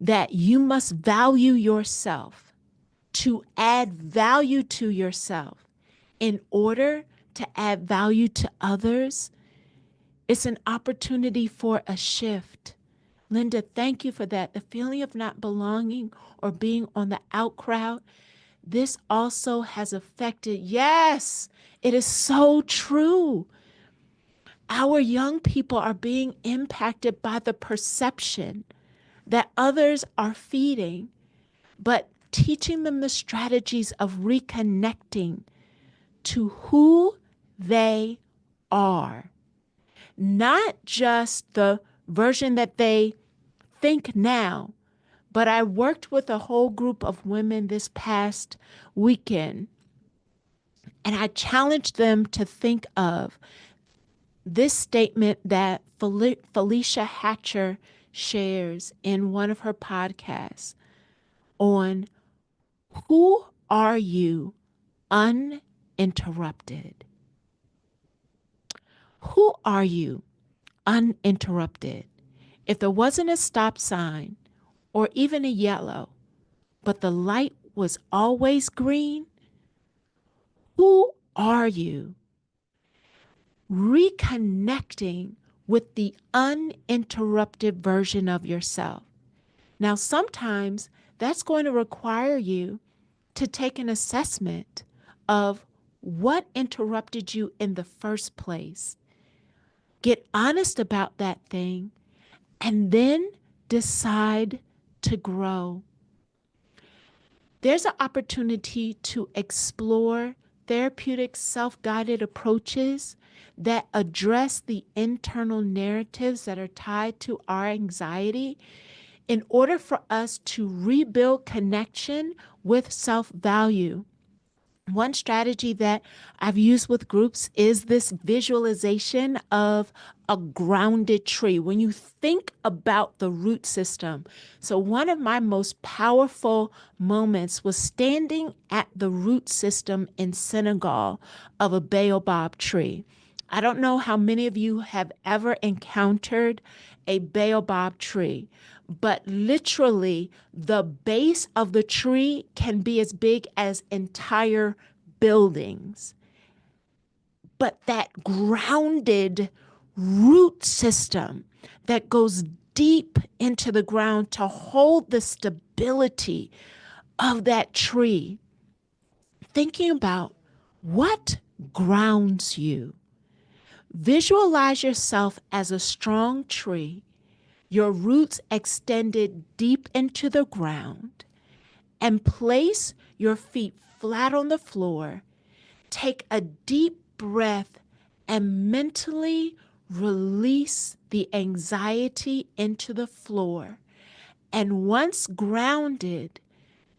that you must value yourself to add value to yourself in order to add value to others, it's an opportunity for a shift. Linda, thank you for that. The feeling of not belonging or being on the out crowd, this also has affected, yes, it is so true. Our young people are being impacted by the perception that others are feeding, but teaching them the strategies of reconnecting to who they are. Not just the version that they think now, but I worked with a whole group of women this past weekend, and I challenged them to think of this statement that Felicia Hatcher shares in one of her podcasts on who are you uninterrupted? Who are you uninterrupted? If there wasn't a stop sign or even a yellow, but the light was always green, who are you? Reconnecting with the uninterrupted version of yourself. Now, sometimes that's going to require you to take an assessment of what interrupted you in the first place. Get honest about that thing and then decide to grow. There's an opportunity to explore therapeutic self-guided approaches that address the internal narratives that are tied to our anxiety in order for us to rebuild connection with self-value. One strategy that I've used with groups is this visualization of a grounded tree. When you think about the root system. So one of my most powerful moments was standing at the root system in Senegal of a baobab tree. I don't know how many of you have ever encountered a baobab tree, but literally the base of the tree can be as big as entire buildings. But that grounded root system that goes deep into the ground to hold the stability of that tree. Thinking about what grounds you. Visualize yourself as a strong tree, your roots extended deep into the ground, and place your feet flat on the floor. Take a deep breath and mentally release the anxiety into the floor. And once grounded,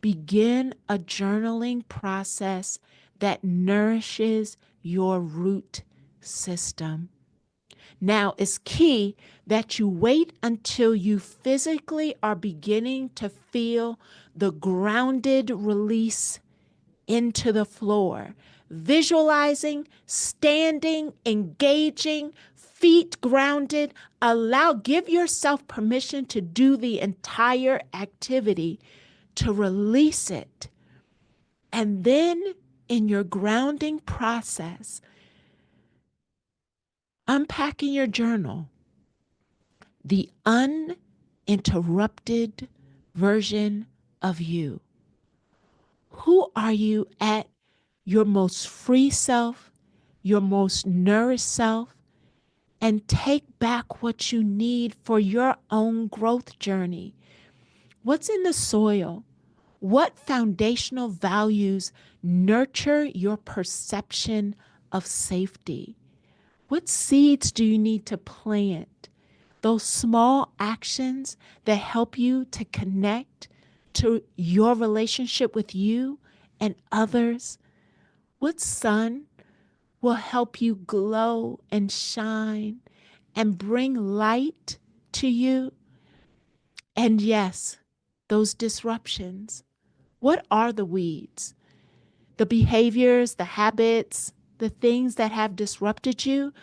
begin a journaling process that nourishes your root system. Now, it's key that you wait until you physically are beginning to feel the grounded release into the floor. Visualizing, standing, engaging, feet grounded. Give yourself permission to do the entire activity, to release it. And then in your grounding process, unpacking your journal, the uninterrupted version of you. Who are you at your most free self, your most nourished self, and take back what you need for your own growth journey? What's in the soil? What foundational values nurture your perception of safety? What seeds do you need to plant? Those small actions that help you to connect to your relationship with you and others. What sun will help you glow and shine and bring light to you? And yes, those disruptions. What are the weeds? The behaviors, the habits, the things that have disrupted you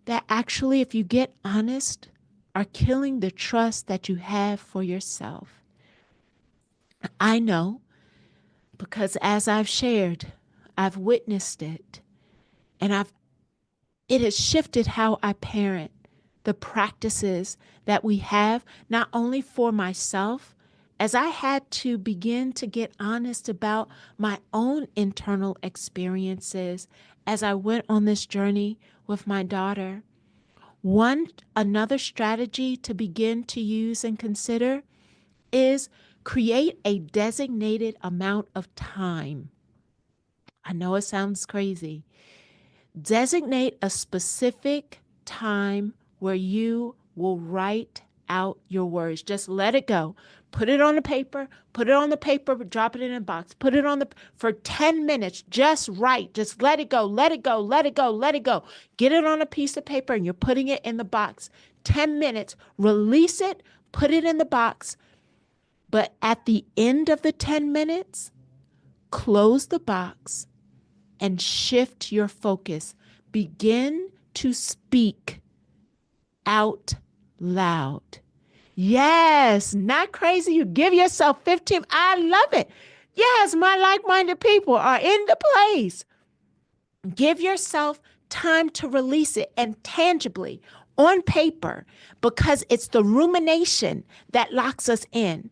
that actually, if you get honest, are killing the trust that you have for yourself. I know because as I've shared, I've witnessed it, and it has shifted how I parent, the practices that we have, not only for myself, as I had to begin to get honest about my own internal experiences as I went on this journey with my daughter. Another strategy to begin to use and consider is create a designated amount of time. I know it sounds crazy. Designate a specific time where you will write out your words. Just let it go. Put it on the paper, drop it in a box, for 10 minutes, just write, just let it go, let it go, let it go, let it go. Get it on a piece of paper and you're putting it in the box. 10 minutes, release it, put it in the box. But at the end of the 10 minutes, close the box and shift your focus. Begin to speak out loud. Yes, not crazy. You give yourself 15. I love it. Yes, my like-minded people are in the place. Give yourself time to release it, and tangibly on paper, because it's the rumination that locks us in.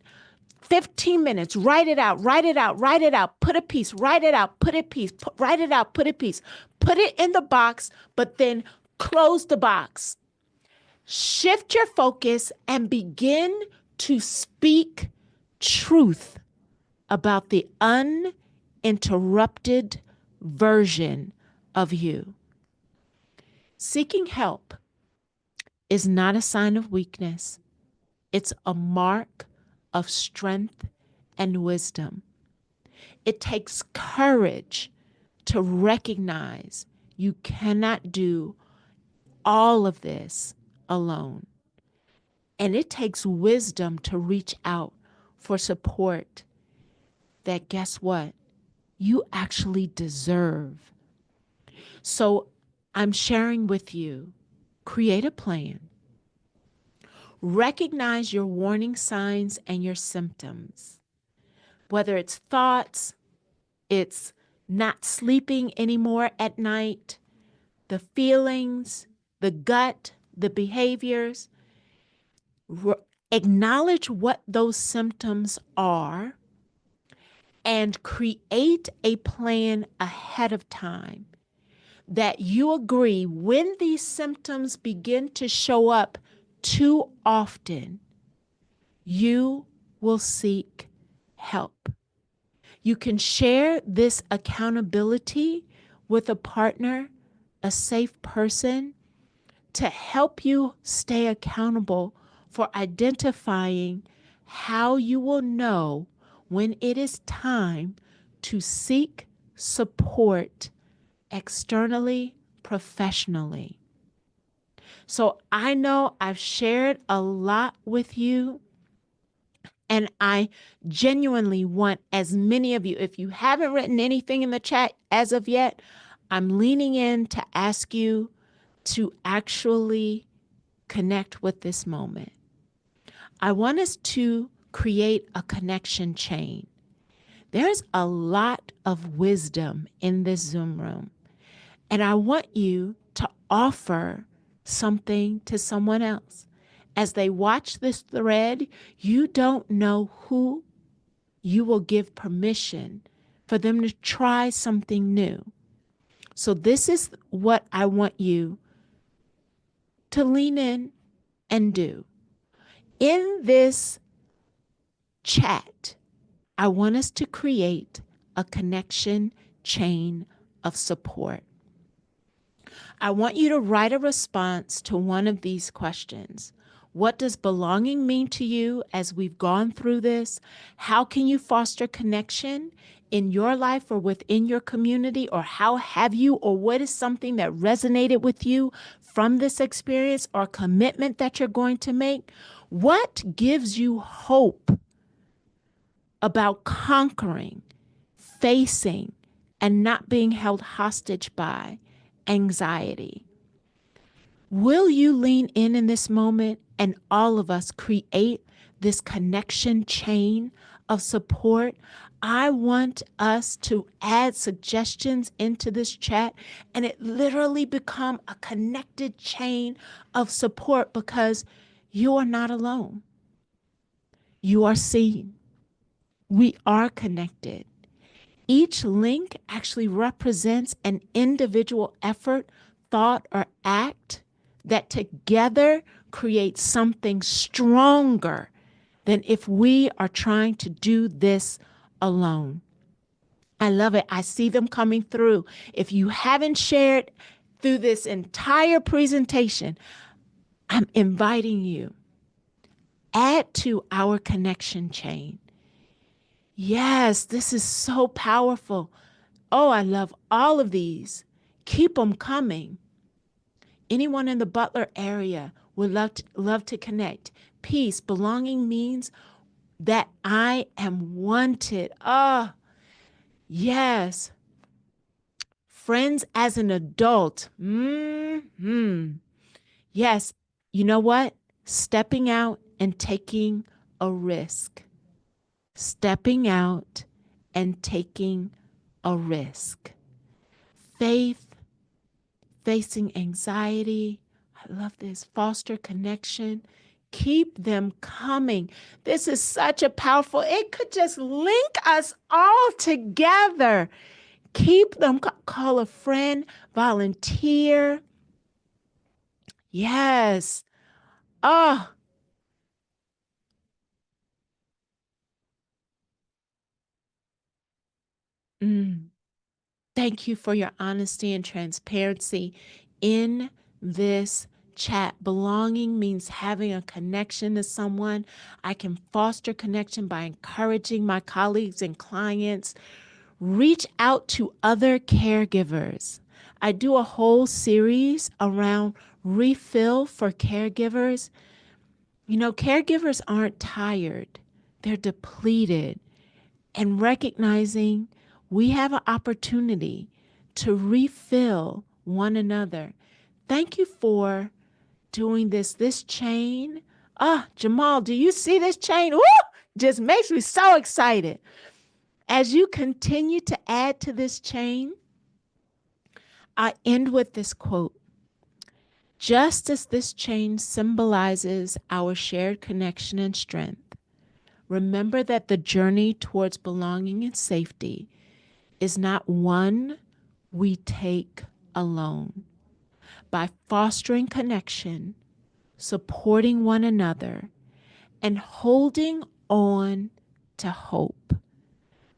15 minutes, write it out, write it out, write it out, put a piece, write it out, put a piece, write it out, put a piece, put it in the box, but then close the box. Shift your focus and begin to speak truth about the uninterrupted version of you. Seeking help is not a sign of weakness. It's a mark of strength and wisdom. It takes courage to recognize you cannot do all of this alone. And it takes wisdom to reach out for support that, guess what, you actually deserve. So I'm sharing with you, create a plan. Recognize your warning signs and your symptoms. Whether it's thoughts, it's not sleeping anymore at night, the feelings, the gut, the behaviors. Acknowledge what those symptoms are and create a plan ahead of time that you agree when these symptoms begin to show up too often, you will seek help. You can share this accountability with a partner, a safe person to help you stay accountable for identifying how you will know when it is time to seek support externally, professionally. So I know I've shared a lot with you, and I genuinely want as many of you, if you haven't written anything in the chat as of yet, I'm leaning in to ask you to actually connect with this moment. I want us to create a connection chain. There's a lot of wisdom in this Zoom room, and I want you to offer something to someone else. As they watch this thread, you don't know who you will give permission for them to try something new. So this is what I want you to lean in and do. In this chat, I want us to create a connection chain of support. I want you to write a response to one of these questions. What does belonging mean to you as we've gone through this? How can you foster connection in your life or within your community? Or how have you, or what is something that resonated with you from this experience or commitment that you're going to make? What gives you hope about conquering, facing, and not being held hostage by anxiety? Will you lean in this moment and all of us create this connection chain of support? I want us to add suggestions into this chat and it literally become a connected chain of support, because you are not alone. You are seen. We are connected. Each link actually represents an individual effort, thought, or act that together creates something stronger than if we are trying to do this alone. I love it. I see them coming through. If you haven't shared through this entire presentation, I'm inviting you, add to our connection chain. Yes, this is so powerful. Oh, I love all of these. Keep them coming. Anyone in the Butler area would love to connect. Peace, belonging means that I am wanted. Ah, yes. Friends as an adult. Yes. You know what? Stepping out and taking a risk. Stepping out and taking a risk. Faith, facing anxiety. I love this. Foster connection. Keep them coming. This is such a powerful, it could just link us all together. Keep them, call a friend, volunteer. Yes. Oh, thank you for your honesty and transparency in this chat. Belonging means having a connection to someone. I can foster connection by encouraging my colleagues and clients. Reach out to other caregivers. I do a whole series around refill for caregivers. You know, caregivers aren't tired, they're depleted. And recognizing we have an opportunity to refill one another. Thank you for doing this chain. Jamal, do you see this chain? Woo! Just makes me so excited. As you continue to add to this chain, I end with this quote. Just as this chain symbolizes our shared connection and strength, remember that the journey towards belonging and safety is not one we take alone. By fostering connection, supporting one another, and holding on to hope,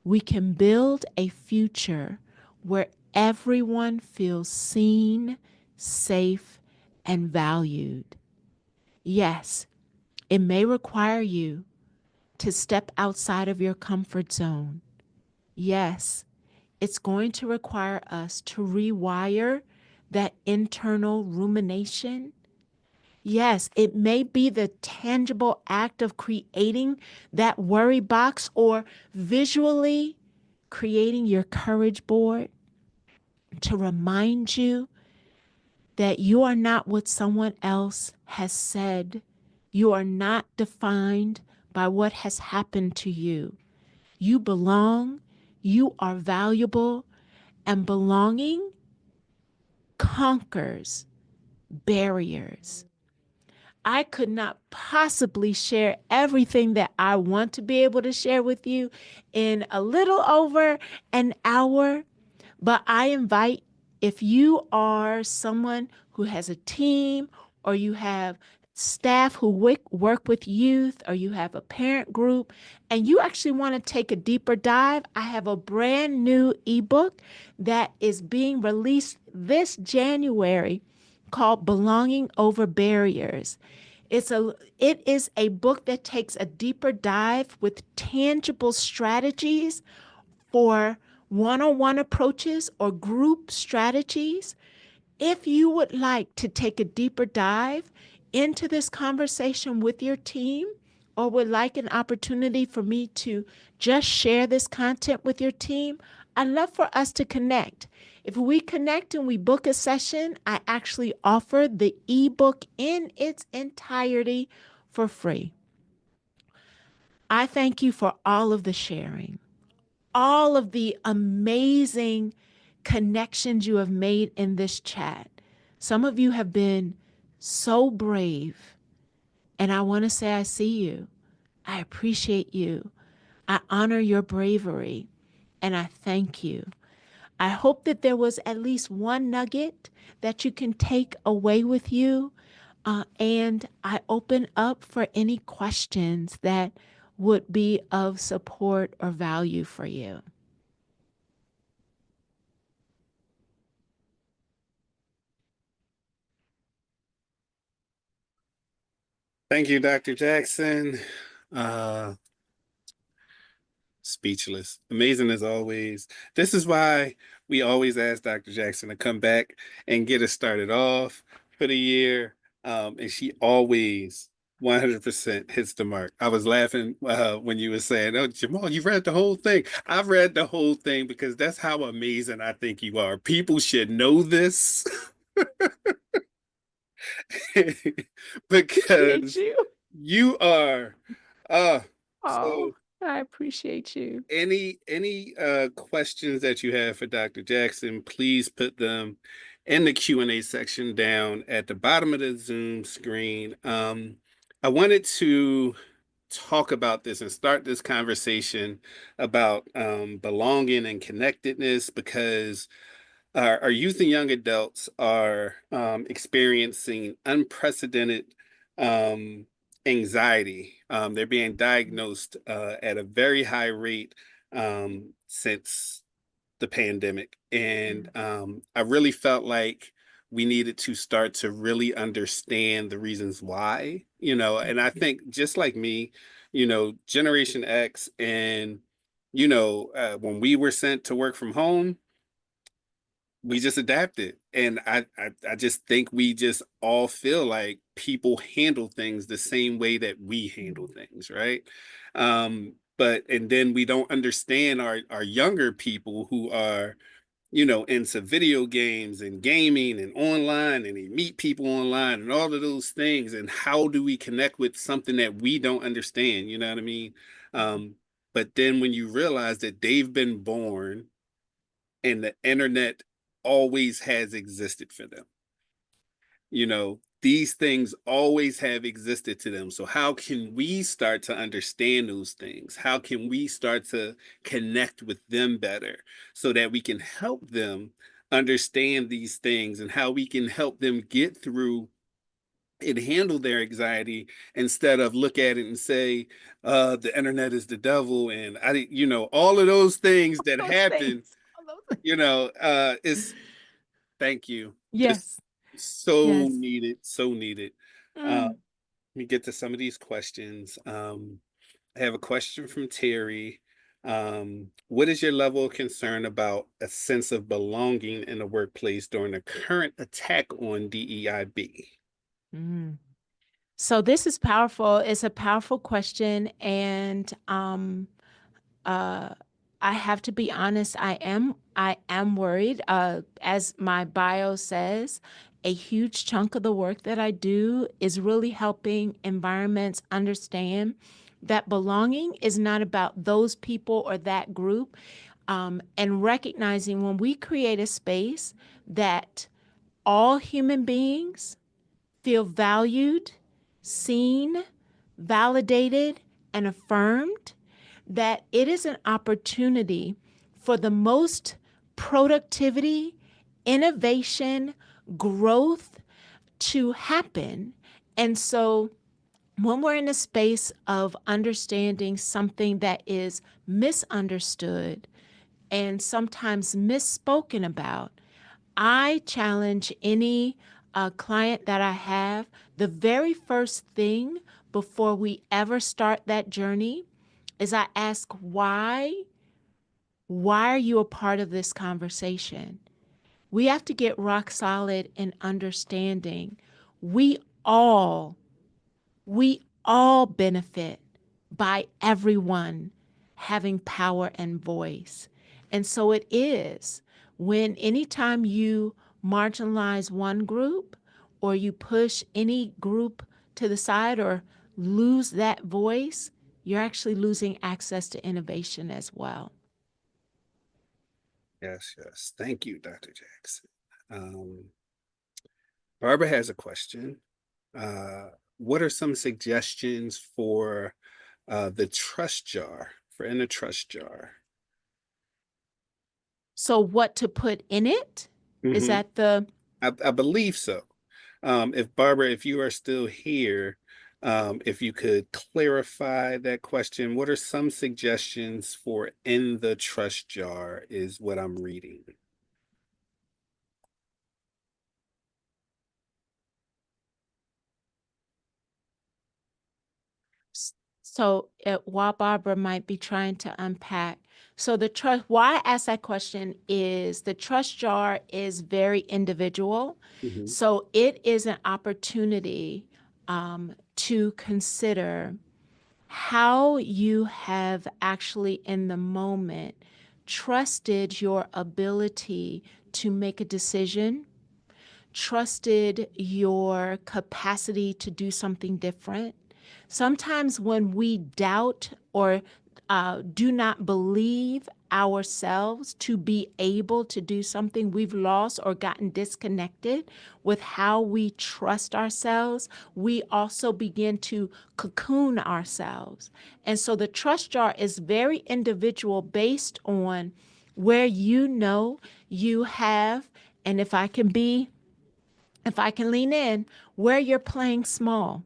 we can build a future where everyone feels seen, safe, and valued. Yes, it may require you to step outside of your comfort zone. Yes, it's going to require us to rewire that internal rumination. Yes, it may be the tangible act of creating that worry box or visually creating your courage board to remind you that you are not what someone else has said. You are not defined by what has happened to you. You belong, you are valuable, and belonging conquers barriers. I could not possibly share everything that I want to be able to share with you in a little over an hour, but I invite, if you are someone who has a team or you have staff who work with youth or you have a parent group and you actually want to take a deeper dive, I have a brand new ebook that is being released this January called Belonging Over Barriers. It is a book that takes a deeper dive with tangible strategies for one-on-one approaches or group strategies. If you would like to take a deeper dive into this conversation with your team or would like an opportunity for me to just share this content with your team, I'd love for us to connect. If we connect and we book a session, I actually offer the ebook in its entirety for free. I thank you for all of the sharing, all of the amazing connections you have made in this chat. Some of you have been so brave, and I want to say I see you. I appreciate you. I honor your bravery, and I thank you. I hope that there was at least one nugget that you can take away with you. And I open up for any questions that would be of support or value for you. Thank you, Dr. Jackson. Speechless. Amazing as always. This is why we always ask Dr. Jackson to come back and get us started off for the year. And she always 100% hits the mark. I was laughing when you were saying, "Oh, Jamal, you read the whole thing." I've read the whole thing because that's how amazing I think you are. People should know this Appreciate because you. you are Oh, so I appreciate you. any questions that you have for Dr. Jackson, please put them in the Q&A section down at the bottom of the Zoom screen. I wanted to talk about this and start this conversation about belonging and connectedness because our youth and young adults are experiencing unprecedented um, anxiety. They're being diagnosed at a very high rate since the pandemic. And I really felt like we needed to start to really understand the reasons why, and I think just like me, Generation X and, when we were sent to work from home, we just adapted. And I just think we just all feel like people handle things the same way that we handle things, right? But and then we don't understand our younger people who are, into video games and gaming and online and they meet people online and all of those things. And how do we connect with something that we don't understand? You know what I mean? But then when you realize that they've been born and the internet always has existed for them. These things always have existed to them. So how can we start to understand those things? How can we start to connect with them better so that we can help them understand these things and how we can help them get through and handle their anxiety instead of look at it and say, the internet is the devil and all of those things that Those things. happen, All those things. it's thank you. Just Yes. So Yes. needed, so needed. Uh, Mm. Let me get to some of these questions. I have a question from Terry. What is your level of concern about a sense of belonging in the workplace during the current attack on DEIB? Mm. So this is powerful. It's a powerful question, and uh, I have to be honest. I am worried. As my bio says, a huge chunk of the work that I do is really helping environments understand that belonging is not about those people or that group, and recognizing when we create a space that all human beings feel valued, seen, validated, and affirmed, that it is an opportunity for the most productivity, innovation, growth to happen. And so when we're in a space of understanding something that is misunderstood and sometimes misspoken about, I challenge any client that I have, the very first thing before we ever start that journey is I ask, why? Why are you a part of this conversation? We have to get rock solid in understanding we all we all benefit by everyone having power and voice. And so it is when anytime you marginalize one group or you push any group to the side or lose that voice, you're actually losing access to innovation as well. Yes, yes. Thank you, Dr. Jackson. Um, Barbara has a question. What are some suggestions for the trust jar, for in the trust jar? So, what to put in it? Is Hmm. that the I believe so. If Barbara, if you are still here, if you could clarify that question, what are some suggestions for in the trust jar is what I'm reading. So, while Barbara might be trying to unpack, so the trust, why I ask that question is the trust jar is very individual. Mhm. So, it is an opportunity to consider how you have actually, in the moment, trusted your ability to make a decision, trusted your capacity to do something different. Sometimes when we doubt or do not believe ourselves to be able to do something, we've lost or gotten disconnected with how we trust ourselves. We also begin to cocoon ourselves. And so the trust jar is very individual based on where you know you have, and if I can lean in, where you're playing small,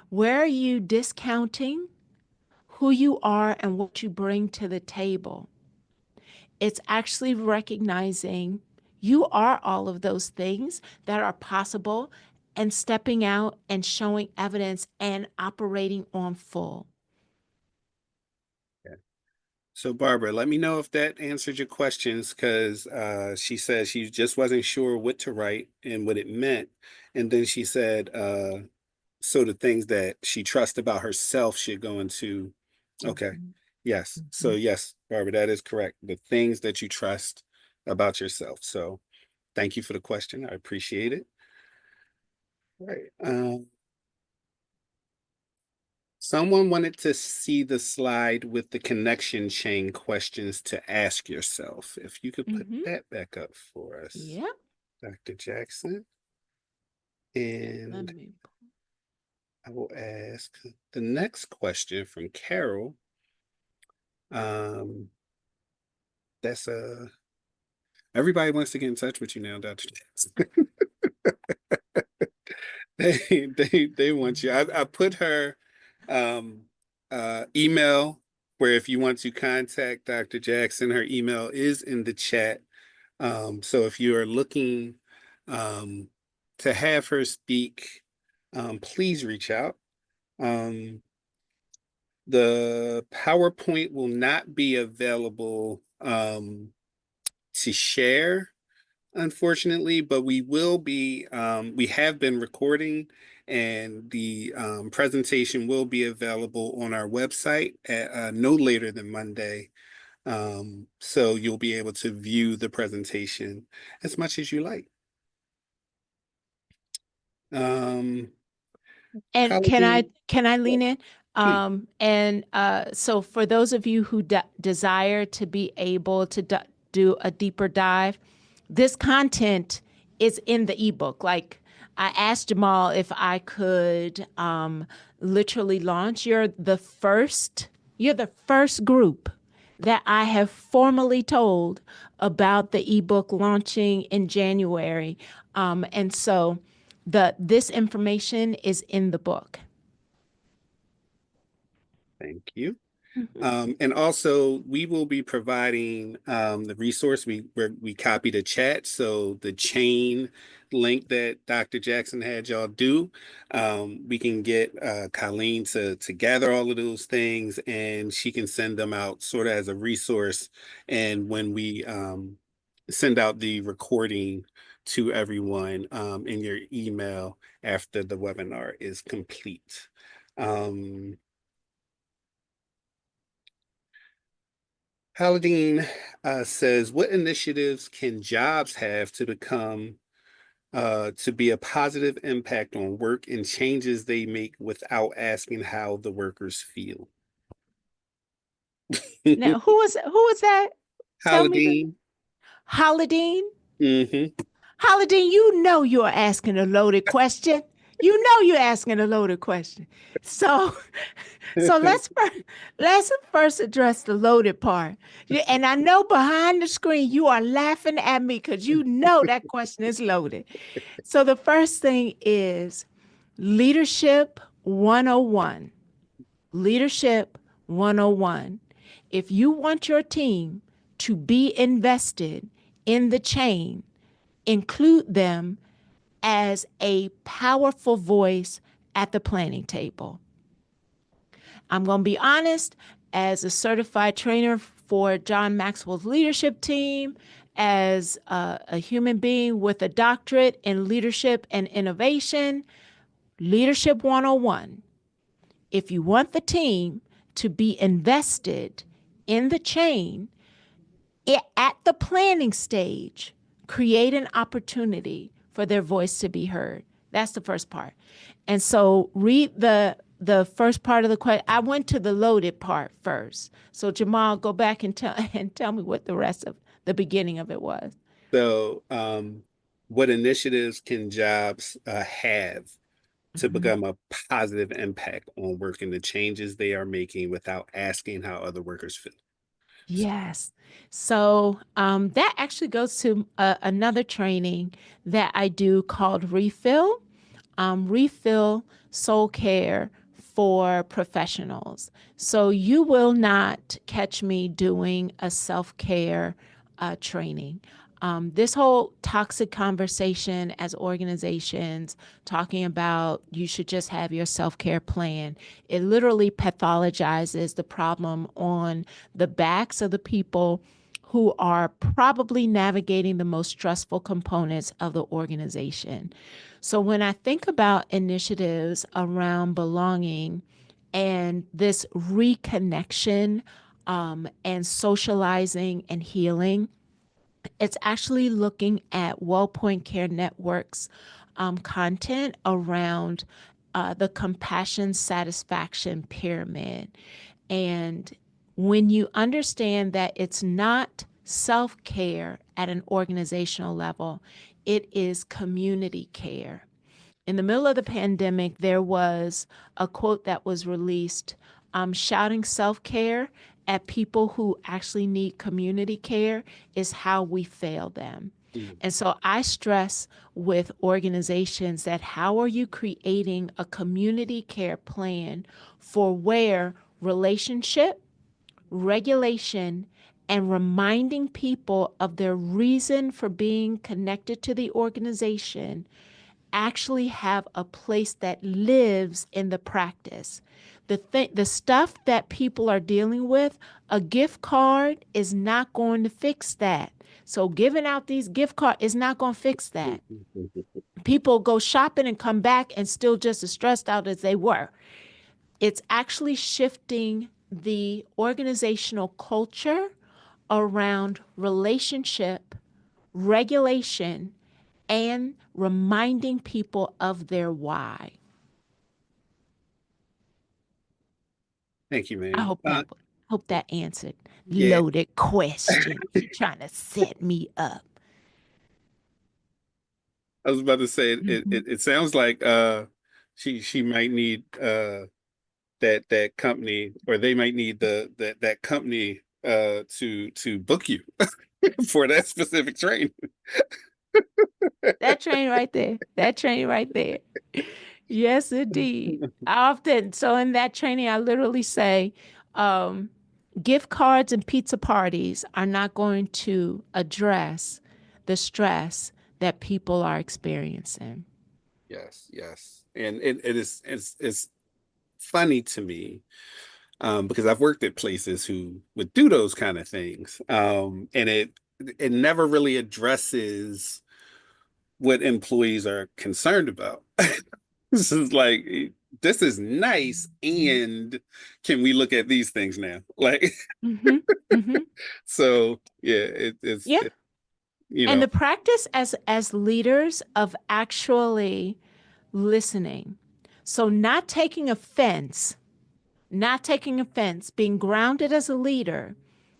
where are you discounting who you are and what you bring to the table? It's actually recognizing you are all of those things that are possible and stepping out and showing evidence and operating on full. Yeah. So Barbara, let me know if that answered your questions because she said she just wasn't sure what to write and what it meant. And then she said, so the things that she trusts about herself should go into, okay. Mhm, Yes. So mhm. yes, Barbara, that is correct. The things that you trust about yourself. So thank you for the question. I appreciate it. All right. Someone wanted to see the slide with the connection chain questions to ask yourself. If you could put Mhm. that back up for us, Yep. Dr. Jackson. Let And me. I will ask the next question from Carol. Um, that's everybody wants to get in touch with you now, Dr. Jackson. They want you. I put her um email where if you want to contact Dr. Jackson, her email is in the chat. So if you are looking to have her speak, please reach out. Um, the PowerPoint will not be available to share, unfortunately, but we have been recording, and the presentation will be available on our website at no later than Monday. So you'll be able to view the presentation as much as you like. Um, And Colleen, can I lean yes, in? please. So for those of you who desire to be able to do a deeper dive, this content is in the ebook. Like I asked Jamal if I could literally launch. You're the first group that I have formally told about the ebook launching in January. And so this information is in the book. Thank you. Mhm. And also, we will be providing the resource. We copy the chat, so the chain link that Dr. Jackson had y'all do, we can get Colleen to gather all of those things, and she can send them out sort of as a resource. And when we send out the recording to everyone in your email after the webinar is complete. Paladine says, what initiatives can jobs have to be a positive impact on work and changes they make without asking how the workers feel? Now, who was that? Tell me the Paladine. Holidine. Hmm. Holidine, you know you're asking a loaded question. You know you're asking a loaded question. So, so let's first address the loaded part. Yeah, and I know behind the screen you are laughing at me because you know that question is loaded. So the first thing is leadership 101. Leadership 101. If you want your team to be invested in the chain, include them as a powerful voice at the planning table. I'm going to be honest, as a certified trainer for John Maxwell's leadership team, as a human being with a doctorate in leadership and innovation, Leadership 101. If you want the team to be invested in the chain, at the planning stage, create an opportunity for their voice to be heard. That's the first part. And so read the first part of the question. I went to the loaded part first. So Jamal, go back and tell me what the rest of the beginning of it was. So, what initiatives can jobs have to Mhm. become a positive impact on work and the changes they are making without asking how other workers feel? Yes. So that actually goes to another training that I do called Refill. Refill Soul Care for Professionals. So you will not catch me doing a self-care training. This whole toxic conversation as organizations talking about you should just have your self-care plan, it literally pathologizes the problem on the backs of the people who are probably navigating the most stressful components of the organization. So when I think about initiatives around belonging and this reconnection and socializing and healing, it's actually looking at WellPoint Care Network's content around the compassion satisfaction pyramid. And when you understand that it's not self care at an organizational level, it is community care. In the middle of the pandemic, there was a quote that was released shouting self care at people who actually need community care is how we fail them. Mm. And so I stress with organizations that how are you creating a community care plan for where relationship, regulation, and reminding people of their reason for being connected to the organization actually have a place that lives in the practice. The stuff that people are dealing with, a gift card is not going to fix that. So giving out these gift cards is not going to fix that. People go shopping and come back and still just as stressed out as they were. It's actually shifting the organizational culture around relationship, regulation, and reminding people of their why. Thank you, I ma'am. hope that answered. Yeah, Loaded question. She trying to set me up. I was about to say Mhm. it sounds like she might need that company, or they might need that company to book you for that specific train. That train right there. That train right there. Yes, indeed. I often, so in that training, I literally say, um, gift cards and pizza parties are not going to address the stress that people are experiencing. Yes, yes. And it's funny to me, because I've worked at places who would do those kind of things. And it never really addresses what employees are concerned about. This is like, this is nice, and can we look at these things now? Like, Mm-hmm. Mm-hmm. so yeah, Yeah. you And know, the practice as leaders of actually listening. So not taking offense, being grounded as a leader,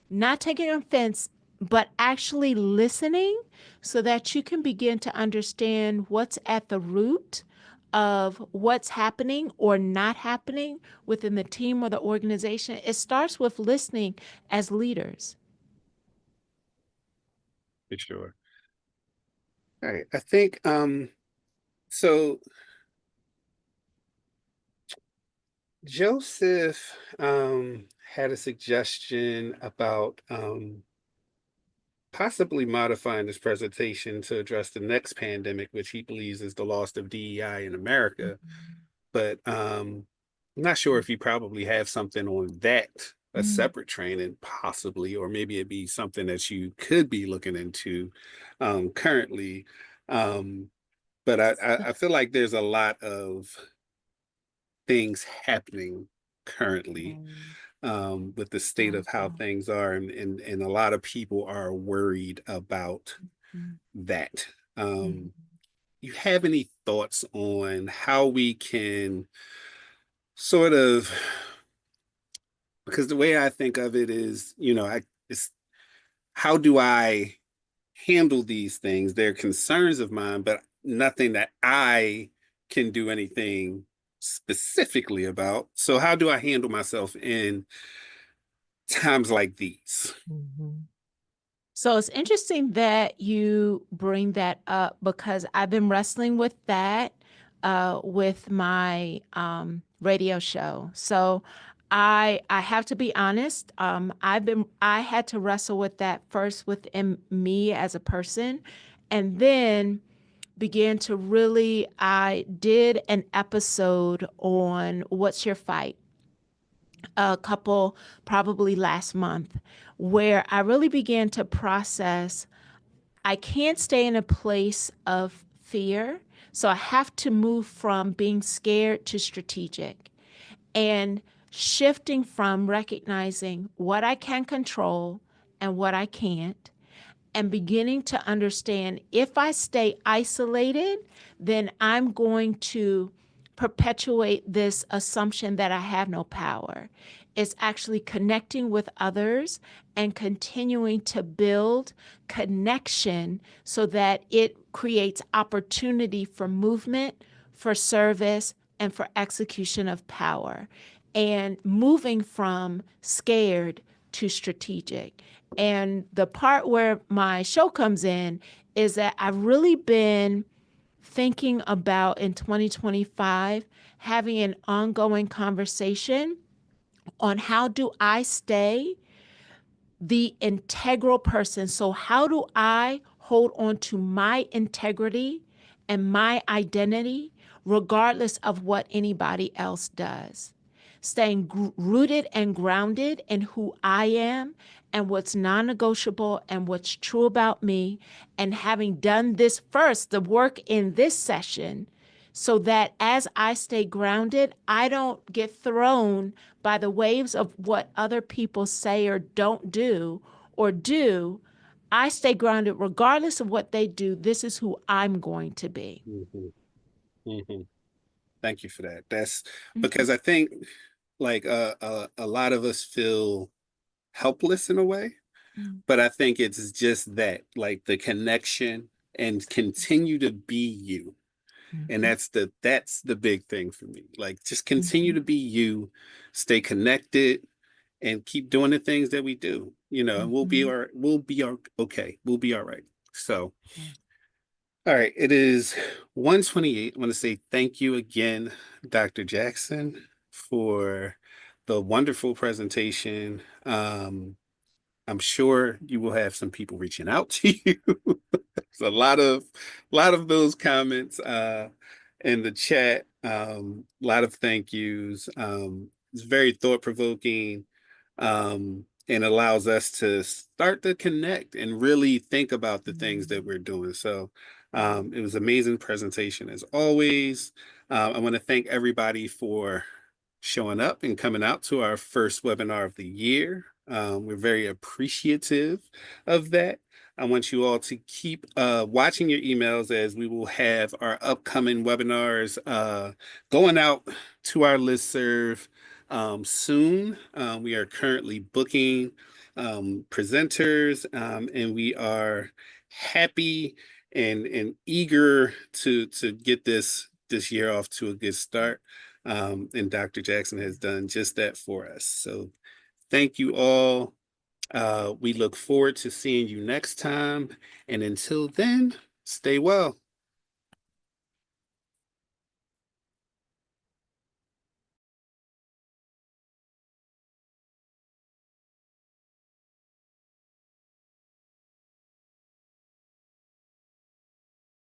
not taking offense, but actually listening so that you can begin to understand what's at the root of what's happening or not happening within the team or the organization. It starts with listening as leaders. for sure. All right. I think so Joseph had a suggestion about possibly modifying this presentation to address the next pandemic, which he believes is the loss of DEI in America. But I'm not sure if you probably have something on that, a Mm, separate training, possibly, or maybe it'd be something that you could be looking into currently. Um, but I feel like there's a lot of things happening currently, with the state of how mhm, things are, and a lot of people are worried about mhm, that. mhm, You have any thoughts on how we can sort of, because the way I think of it is, it's how do I handle these things? They're concerns of mine, but nothing that I can do anything specifically about. So how do I handle myself in times like these? mhm. So it's interesting that you bring that up because I've been wrestling with that with my radio show. So I have to be honest. I had to wrestle with that first within me as a person, and then began to really. I did an episode on what's your fight a couple probably last month where I really began to process I can't stay in a place of fear. So I have to move from being scared to strategic and shifting from recognizing what I can control and what I can't and beginning to understand if I stay isolated, then I'm going to perpetuate this assumption that I have no power. It's actually connecting with others and continuing to build connection so that it creates opportunity for movement, for service, and for execution of power. And moving from scared to strategic. And the part where my show comes in is that I've really been thinking about in 2025 having an ongoing conversation on how do I stay the integral person. So how do I hold on to my integrity and my identity, regardless of what anybody else does? Staying rooted and grounded in who I am and what's non-negotiable and what's true about me, and having done this first, the work in this session, so that as I stay grounded, I don't get thrown by the waves of what other people say or don't do or do. I stay grounded regardless of what they do. This is who I'm going to be. Mhm, mhm. Thank you for that. That's Mhm. because I think like a lot of us feel helpless in a way, but I think it's just that, like the connection and continue to be you. And Mhm. that's the big thing for me. Like just continue Mhm. to be you, stay connected, and keep doing the things that we do. And Mhm. we'll be our okay. We'll be all right. So, Yeah. all right, it is 1:28. I want to say thank you again, Dr. Jackson, for the wonderful presentation. I'm sure you will have some people reaching out to you. There's a lot of those comments in the chat. A lot of thank yous. It's very thought provoking, and allows us to start to connect and really think about the things that we're doing. So it was amazing presentation as always. I want to thank everybody for showing up and coming out to our first webinar of the year. We're very appreciative of that. I want you all to keep watching your emails, as we will have our upcoming webinars going out to our listserv soon. We are currently booking presenters, and we are happy and eager to get this year off to a good start. And Dr. Jackson has done just that for us. So thank you all. We look forward to seeing you next time. And until then, stay well.